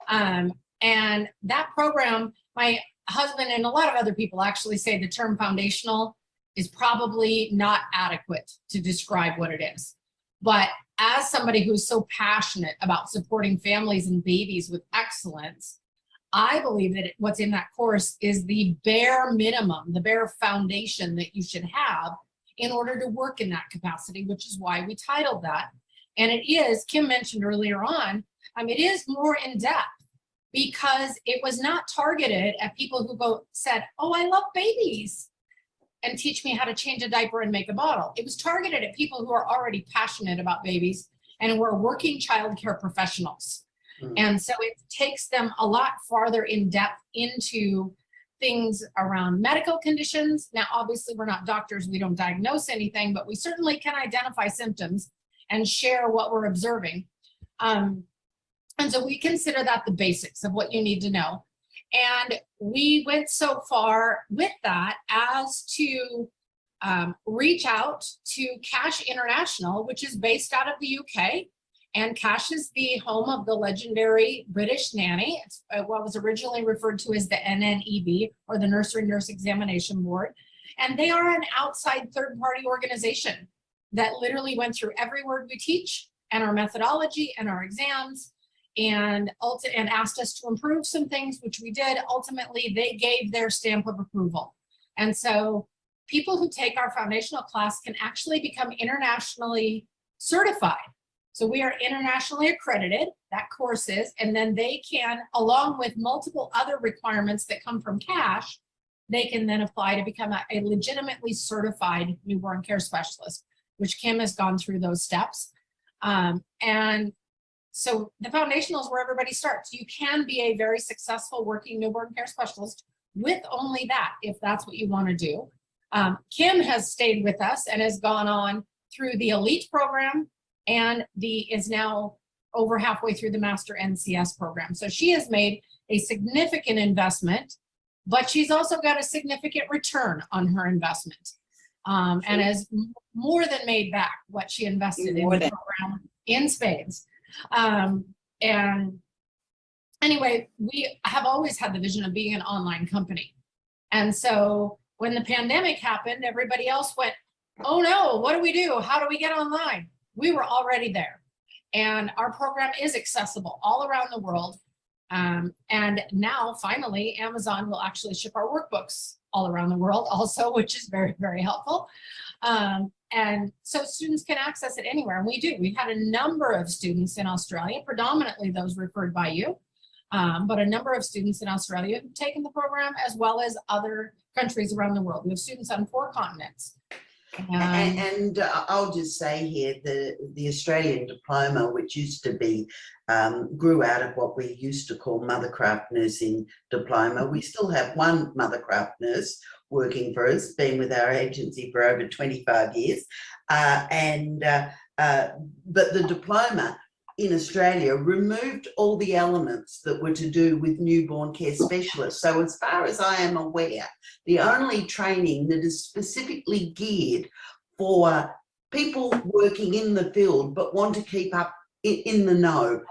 And that program, my husband and a lot of other people actually say the term foundational is probably not adequate to describe what it is. But as somebody who's so passionate about supporting families and babies with excellence, I believe that what's in that course is the bare minimum, the bare foundation that you should have in order to work in that capacity, which is why we titled that. And it is, Kim mentioned earlier on, it is more in depth because it was not targeted at people who said, oh, I love babies, and teach me how to change a diaper and make a bottle. It was targeted at people who are already passionate about babies and who are working childcare professionals. And so it takes them a lot farther in depth into things around medical conditions. Now, obviously, we're not doctors, we don't diagnose anything, but we certainly can identify symptoms and share what we're observing. And so we consider that the basics of what you need to know. And we went so far with that as to reach out to Cash International, which is based out of the UK. And Cash is the home of the legendary British nanny. It's what was originally referred to as the NNEB, or the Nursery Nurse Examination Board. And they are an outside third-party organization that literally went through every word we teach and our methodology and our exams, and asked us to improve some things, which we did. Ultimately, they gave their stamp of approval. And so people who take our foundational class can actually become internationally certified. So we are internationally accredited, that course is, and then they can, along with multiple other requirements that come from Cash, they can then apply to become a legitimately certified newborn care specialist, which Kim has gone through those steps. And so the foundational is where everybody starts. You can be a very successful working newborn care specialist with only that, if that's what you want to do. Kim has stayed with us and has gone on through the elite program and is now over halfway through the master NCS program. So she has made a significant investment, but she's also got a significant return on her investment, and has more than made back what she invested in the program in spades. And anyway, we have always had the vision of being an online company. And so when the pandemic happened, everybody else went, oh no, what do we do? How do we get online? We were already there. And our program is accessible all around the world. And now finally, Amazon will actually ship our workbooks all around the world also, which is very, very helpful. And so students can access it anywhere, and we do. We've had a number of students in Australia, predominantly those referred by you, but a number of students in Australia who've taken the program, as well as other countries around the world. We have students on 4 continents. And I'll just say here, the Australian diploma, which used to be, grew out of what we used to call mothercraft nursing diploma. We still have one mothercraft nurse working for us, been with our agency for over 25 years. But the diploma in Australia removed all the elements that were to do with newborn care specialists. So as far as I am aware, the only training that is specifically geared for people working in the field but want to keep up in the know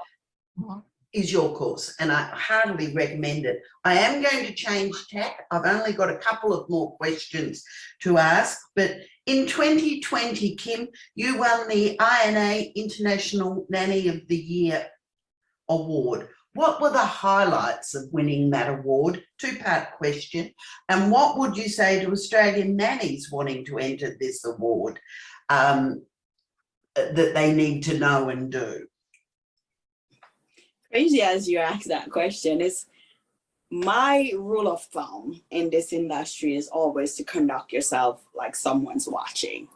is your course, and I heartily recommend it. I am going to change tack. I've only got a couple of more questions to ask, but in 2020, Kim, you won the INA International Nanny of the Year award. What were the highlights of winning that award? 2-part question. And what would you say to Australian nannies wanting to enter this award that they need to know and do? Crazy as you ask that question, is my rule of thumb in this industry is always to conduct yourself like someone's watching.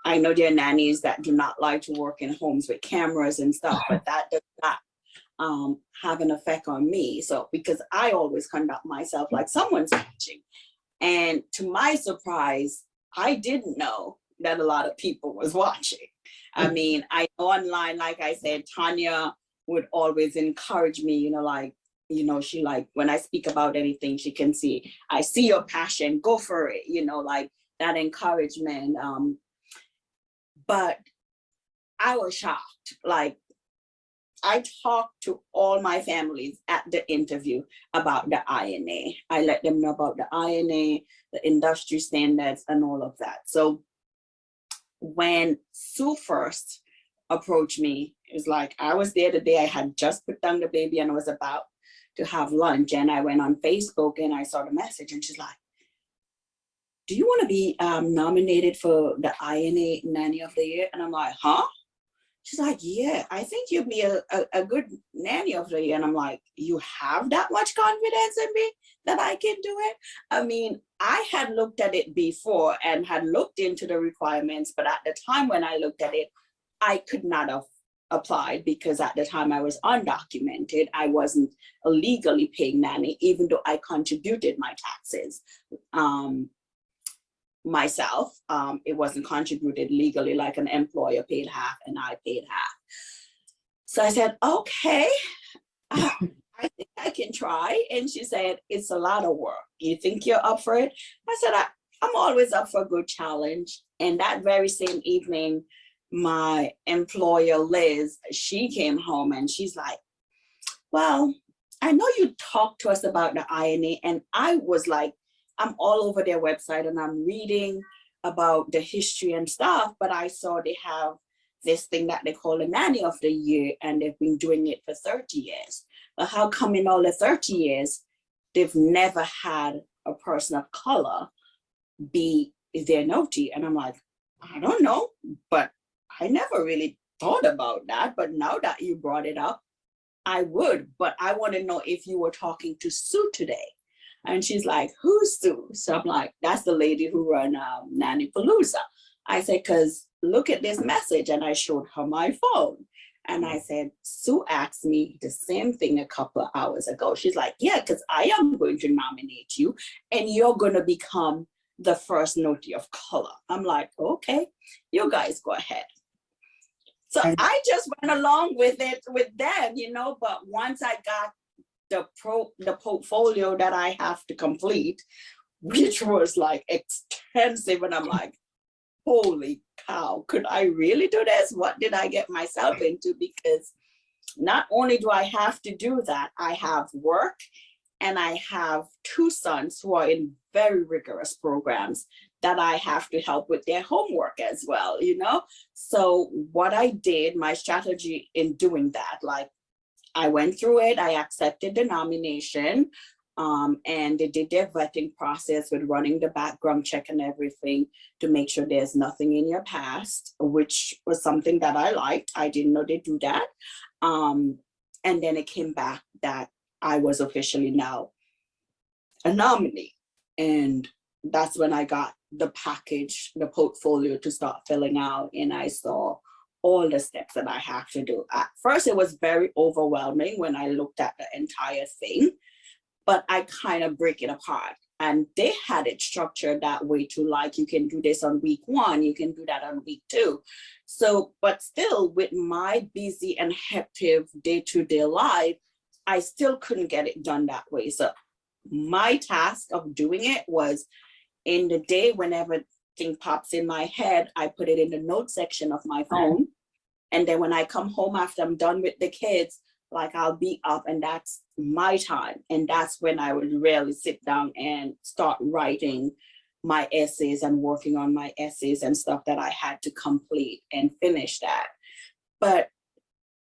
I know there are nannies that do not like to work in homes with cameras and stuff, but that does not have an effect on me. So because I always conduct myself like someone's watching. And to my surprise, I didn't know that a lot of people was watching. I mean, I know online, like I said, Tonya would always encourage me, she like, when I speak about anything, she can see, I see your passion, go for it, like that encouragement. But I was shocked. Like, I talked to all my families at the interview about the INA. I let them know about the INA, the industry standards, and all of that. So when Sue first approached me. It was like, I was there the day I had just put down the baby and I was about to have lunch. And I went on Facebook and I saw the message and she's like, do you want to be nominated for the INA Nanny of the Year? And I'm like, huh? She's like, yeah, I think you'd be a good nanny of the year. And I'm like, you have that much confidence in me that I can do it? I mean, I had looked at it before and had looked into the requirements, but at the time when I looked at it, I could not have applied because at the time I was undocumented. I wasn't illegally paying nanny, even though I contributed my taxes. Myself, it wasn't contributed legally, like an employer paid half and I paid half. So I said, okay, I think I can try. And she said, it's a lot of work. You think you're up for it? I said, I'm always up for a good challenge. And that very same evening, my employer, Liz, she came home and she's like, well, I know you talked to us about the INA. And I was like, I'm all over their website and I'm reading about the history and stuff, but I saw they have this thing that they call a Nanny of the Year and they've been doing it for 30 years. But how come in all the 30 years, they've never had a person of color be their notary? And I'm like, I don't know, but I never really thought about that. But now that you brought it up, I would, but I want to know if you were talking to Sue today. And she's like, who's Sue? So I'm like, that's the lady who run Nanny Palooza. I said, because look at this message. And I showed her my phone. And I said, Sue asked me the same thing a couple of hours ago. She's like, yeah, because I am going to nominate you and you're going to become the first notary of color. I'm like, okay, you guys go ahead. So I just went along with it with them, you know, but once I got the portfolio that I have to complete, which was like extensive. And I'm like, holy cow, could I really do this? What did I get myself into? Because not only do I have to do that, I have work and I have two sons who are in very rigorous programs that I have to help with their homework as well, you know? So what I did, my strategy in doing that, like, I went through it, I accepted the nomination, and they did their vetting process with running the background check and everything to make sure there's nothing in your past, which was something that I liked. I didn't know they do that. And then it came back that I was officially now a nominee. And that's when I got the package, the portfolio to start filling out, and I saw all the steps that I have to do. At first, it was very overwhelming when I looked at the entire thing, but I kind of break it apart. And they had it structured that way too, like you can do this on week 1, you can do that on week 2. So, but still with my busy and hectic day-to-day life, I still couldn't get it done that way. So my task of doing it was in the day, whenever thing pops in my head, I put it in the note section of my phone. And then when I come home after I'm done with the kids, like I'll be up and that's my time. And that's when I would really sit down and start writing my essays and working on my essays and stuff that I had to complete and finish that. But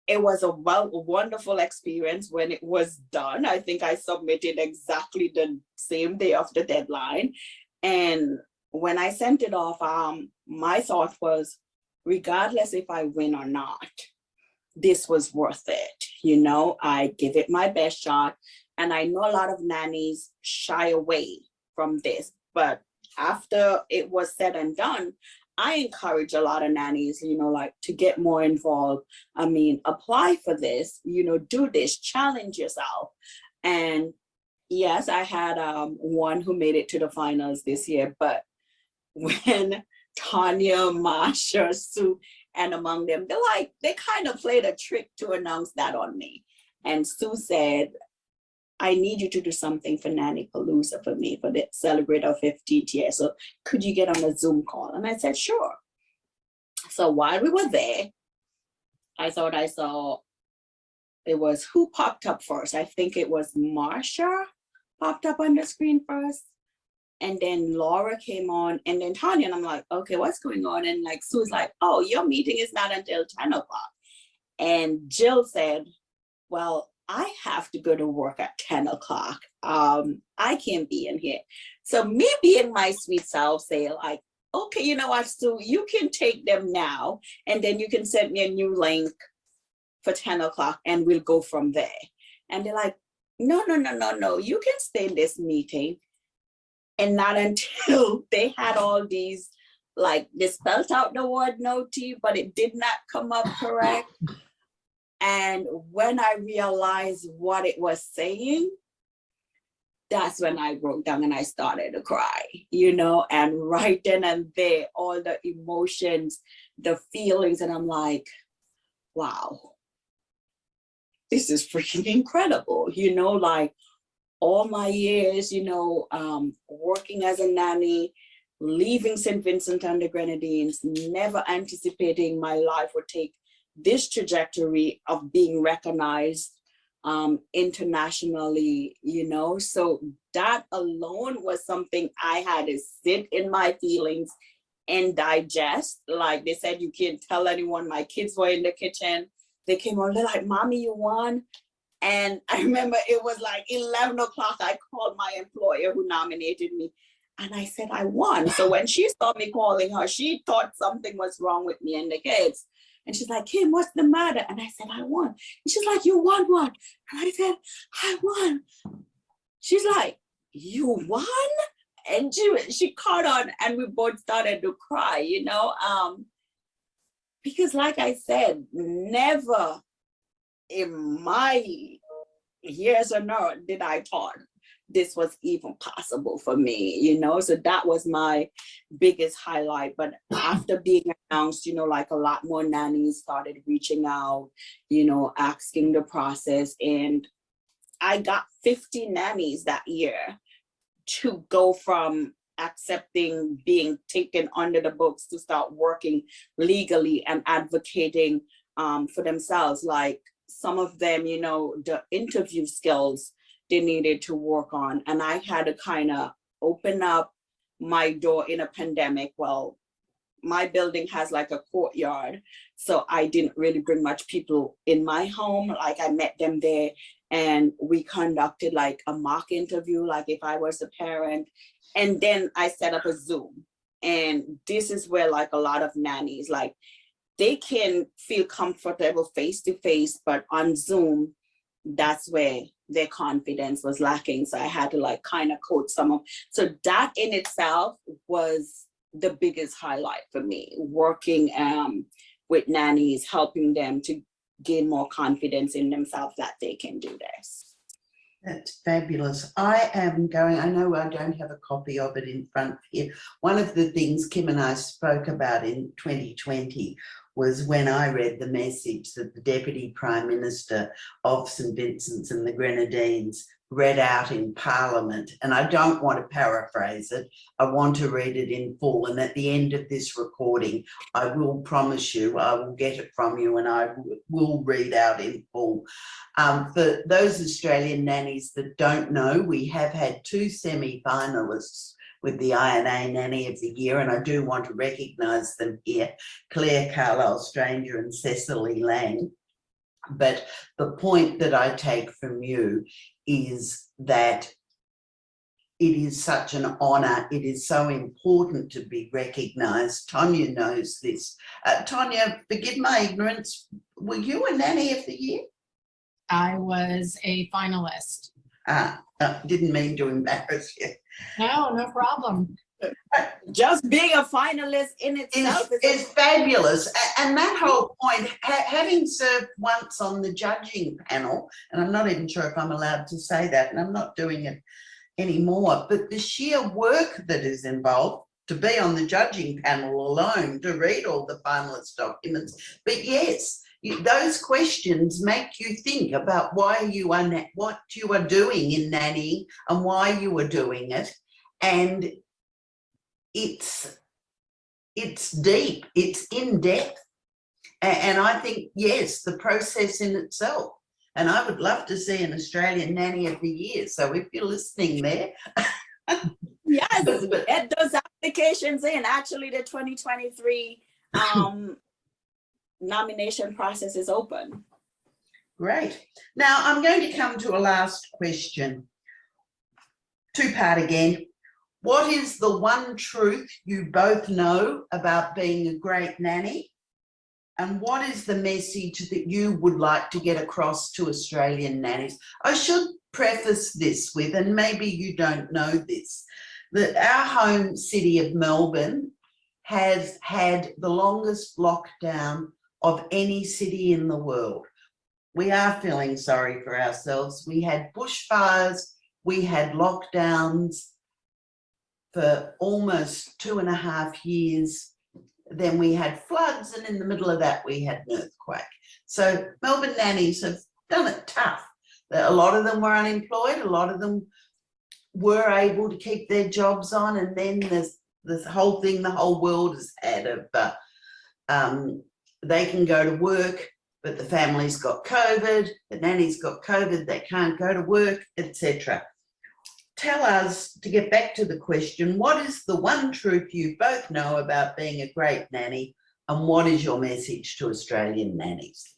it was a wonderful experience when it was done. I think I submitted exactly the same day of the deadline. And when I sent it off, my thought was, regardless if I win or not, this was worth it. You know, I give it my best shot. And I know a lot of nannies shy away from this, but after it was said and done, I encourage a lot of nannies, you know, like to get more involved. I mean, apply for this, you know, do this, challenge yourself. And yes, I had one who made it to the finals this year, but when Tonya, Masha, Sue, and among them, they kind of played a trick to announce that on me. And Sue said, I need you to do something for Nanny Palooza for me for the celebrate our 15th year. So could you get on a Zoom call? And I said, sure. So while we were there, I thought I saw, it was who popped up first? I think it was Marsha popped up on the screen first. And then Laura came on, and then Tonya, and I'm like, okay, what's going on? And like Sue's like, oh, your meeting is not until 10 o'clock. And Jill said, well, I have to go to work at 10 o'clock. I can't be in here. So me being my sweet self say like, okay, you know what, Sue, you can take them now, and then you can send me a new link for 10 o'clock and we'll go from there. And they're like, no, you can stay in this meeting. And not until they had all these, like they spelled out the word no tea, but it did not come up correct. And when I realized what it was saying, that's when I broke down and I started to cry, you know, and right then and there, all the emotions, the feelings, and I'm like, wow, this is freaking incredible, you know, like all my years, you know, working as a nanny, leaving St. Vincent and the Grenadines, never anticipating my life would take this trajectory of being recognized internationally, you know. So that alone was something I had to sit in my feelings and digest. Like they said, you can't tell anyone. My kids were in the kitchen. They came on, they're like, Mommy, you won. And I remember it was like 11 o'clock. I called my employer who nominated me and I said, I won. So when she saw me calling her, she thought something was wrong with me and the kids. And she's like, Kim, what's the matter? And I said, I won. And she's like, you won what? And I said, I won. She's like, you won? And she caught on and we both started to cry, you know, because like I said, never in my years on earth did I thought this was even possible for me, you know. So that was my biggest highlight. But after being announced, you know, like a lot more nannies started reaching out, you know, asking the process. And I got 50 nannies that year to go from accepting being taken under the books to start working legally and advocating for themselves. Like some of them, you know, the interview skills they needed to work on. And I had to kind of open up my door in a pandemic. Well, my building has like a courtyard, so I didn't really bring much people in my home. Like I met them there and we conducted like a mock interview, like if I was a parent. And then I set up a Zoom. And this is where like a lot of nannies, like they can feel comfortable face to face, but on Zoom, that's where their confidence was lacking. So I had to like kind of coach some of, so that in itself was the biggest highlight for me, working with nannies, helping them to gain more confidence in themselves that they can do this. That's fabulous. I am going, I know I don't have a copy of it in front here. One of the things Kim and I spoke about in 2020 was when I read the message that the Deputy Prime Minister of St. Vincent's and the Grenadines read out in Parliament. And I don't want to paraphrase it. I want to read it in full. And at the end of this recording, I will promise you, I will get it from you and I will read out in full. For those Australian nannies that don't know, we have had 2 semi-finalists with the INA Nanny of the Year, and I do want to recognise them here, Claire Carlisle-Stranger and Cecily Lang. But the point that I take from you is that it is such an honour, it is so important to be recognised. Tonya knows this. Tonya, forgive my ignorance, were you a Nanny of the Year? I was a finalist. Didn't mean to embarrass you. No problem. Just being a finalist in itself is fabulous. And that whole point, having served once on the judging panel, and I'm not even sure if I'm allowed to say that, and I'm not doing it anymore, but the sheer work that is involved to be on the judging panel alone, to read all the finalist documents. But yes, those questions make you think about why you are, what you are doing in nannying and why you are doing it. And it's deep, it's in depth. And I think, yes, the process in itself. And I would love to see an Australian Nanny of the Year. So if you're listening there, Yes, get those applications in. Actually, the 2023 nomination process is open. Great. Now I'm going to come to a last question. Two-part again. What is the one truth you both know about being a great nanny? And what is the message that you would like to get across to Australian nannies? I should preface this with, and maybe you don't know this, that our home city of Melbourne has had the longest lockdown of any city in the world. We are feeling sorry for ourselves. We had bushfires, we had lockdowns for almost 2.5 years. Then we had floods, and in the middle of that, we had an earthquake. So Melbourne nannies have done it tough. A lot of them were unemployed. A lot of them were able to keep their jobs on. And then there's this whole thing the whole world has had of they can go to work, but the family's got COVID, the nanny's got COVID, they can't go to work, etc. Tell us, to get back to the question, what is the one truth you both know about being a great nanny, and what is your message to Australian nannies?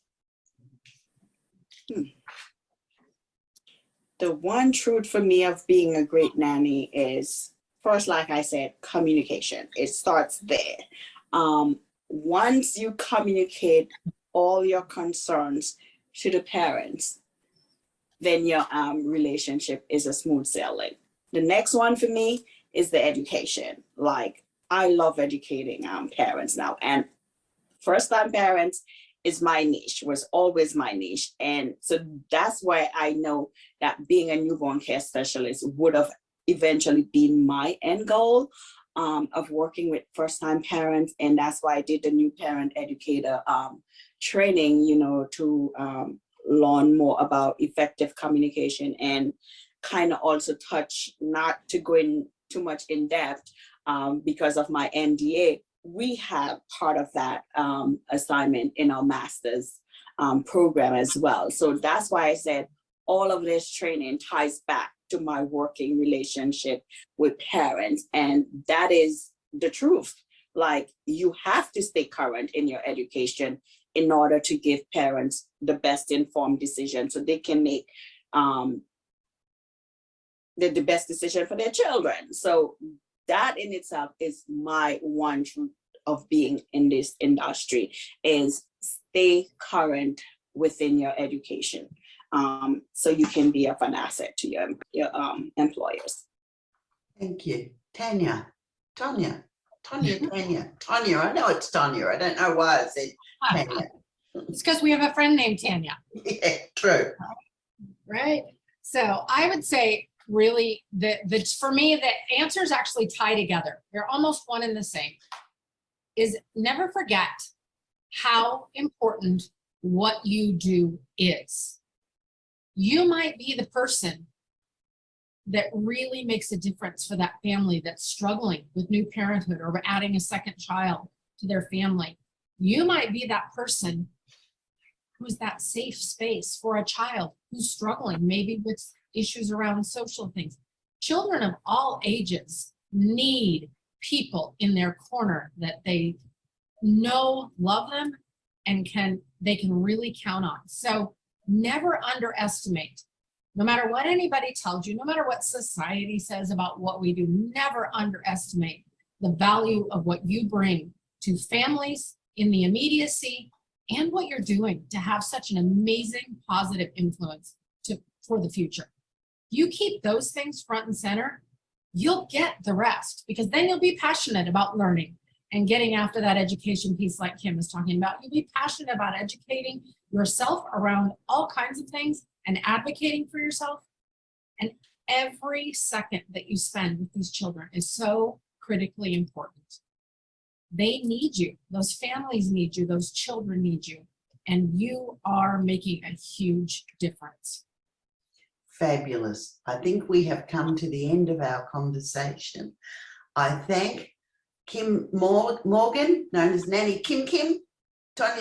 The one truth for me of being a great nanny is, first, like I said, communication. It starts there. Once you communicate all your concerns to the parents, then your relationship is a smooth sailing. The next one for me is the education. Like, I love educating parents now, and first-time parents is my niche, was always my niche. And so that's why I know that being a newborn care specialist would have eventually been my end goal of working with first-time parents. And that's why I did the new parent educator training, you know, to learn more about effective communication, and kind of also touch, not to go in too much in depth because of my NDA. We have part of that assignment in our master's program as well. So that's why I said all of this training ties back to my working relationship with parents. And that is the truth. Like, you have to stay current in your education in order to give parents the best informed decision so they can make the best decision for their children. So that in itself is my one truth of being in this industry, is stay current within your education, so you can be of an asset to your employers. Thank you. Tonya. I know it's Tonya. I don't know why I said Tonya. It's because we have a friend named Tanya. Yeah, true. Right. So I would say, really, for me, the answers actually tie together. They're almost one and the same. Is never forget how important what you do is. You might be the person that really makes a difference for that family that's struggling with new parenthood or adding a second child to their family. You might be that person who's that safe space for a child who's struggling, maybe with issues around social things. Children of all ages need people in their corner that they know, love them, and they can really count on. So never underestimate, no matter what anybody tells you, no matter what society says about what we do, never underestimate the value of what you bring to families in the immediacy, and what you're doing to have such an amazing positive influence for the future. You keep those things front and center, you'll get the rest, because then you'll be passionate about learning and getting after that education piece like Kim is talking about. You'll be passionate about educating yourself around all kinds of things and advocating for yourself. And every second that you spend with these children is so critically important. They need you. Those families need you. Those children need you. And you are making a huge difference. Fabulous. I think we have come to the end of our conversation. I thank Kim Morgan, known as Nanny Kim, Tonya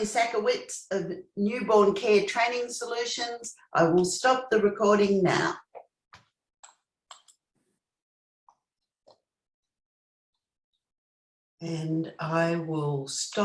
Sakowicz of Newborn Care Training Solutions. I will stop the recording now. And I will stop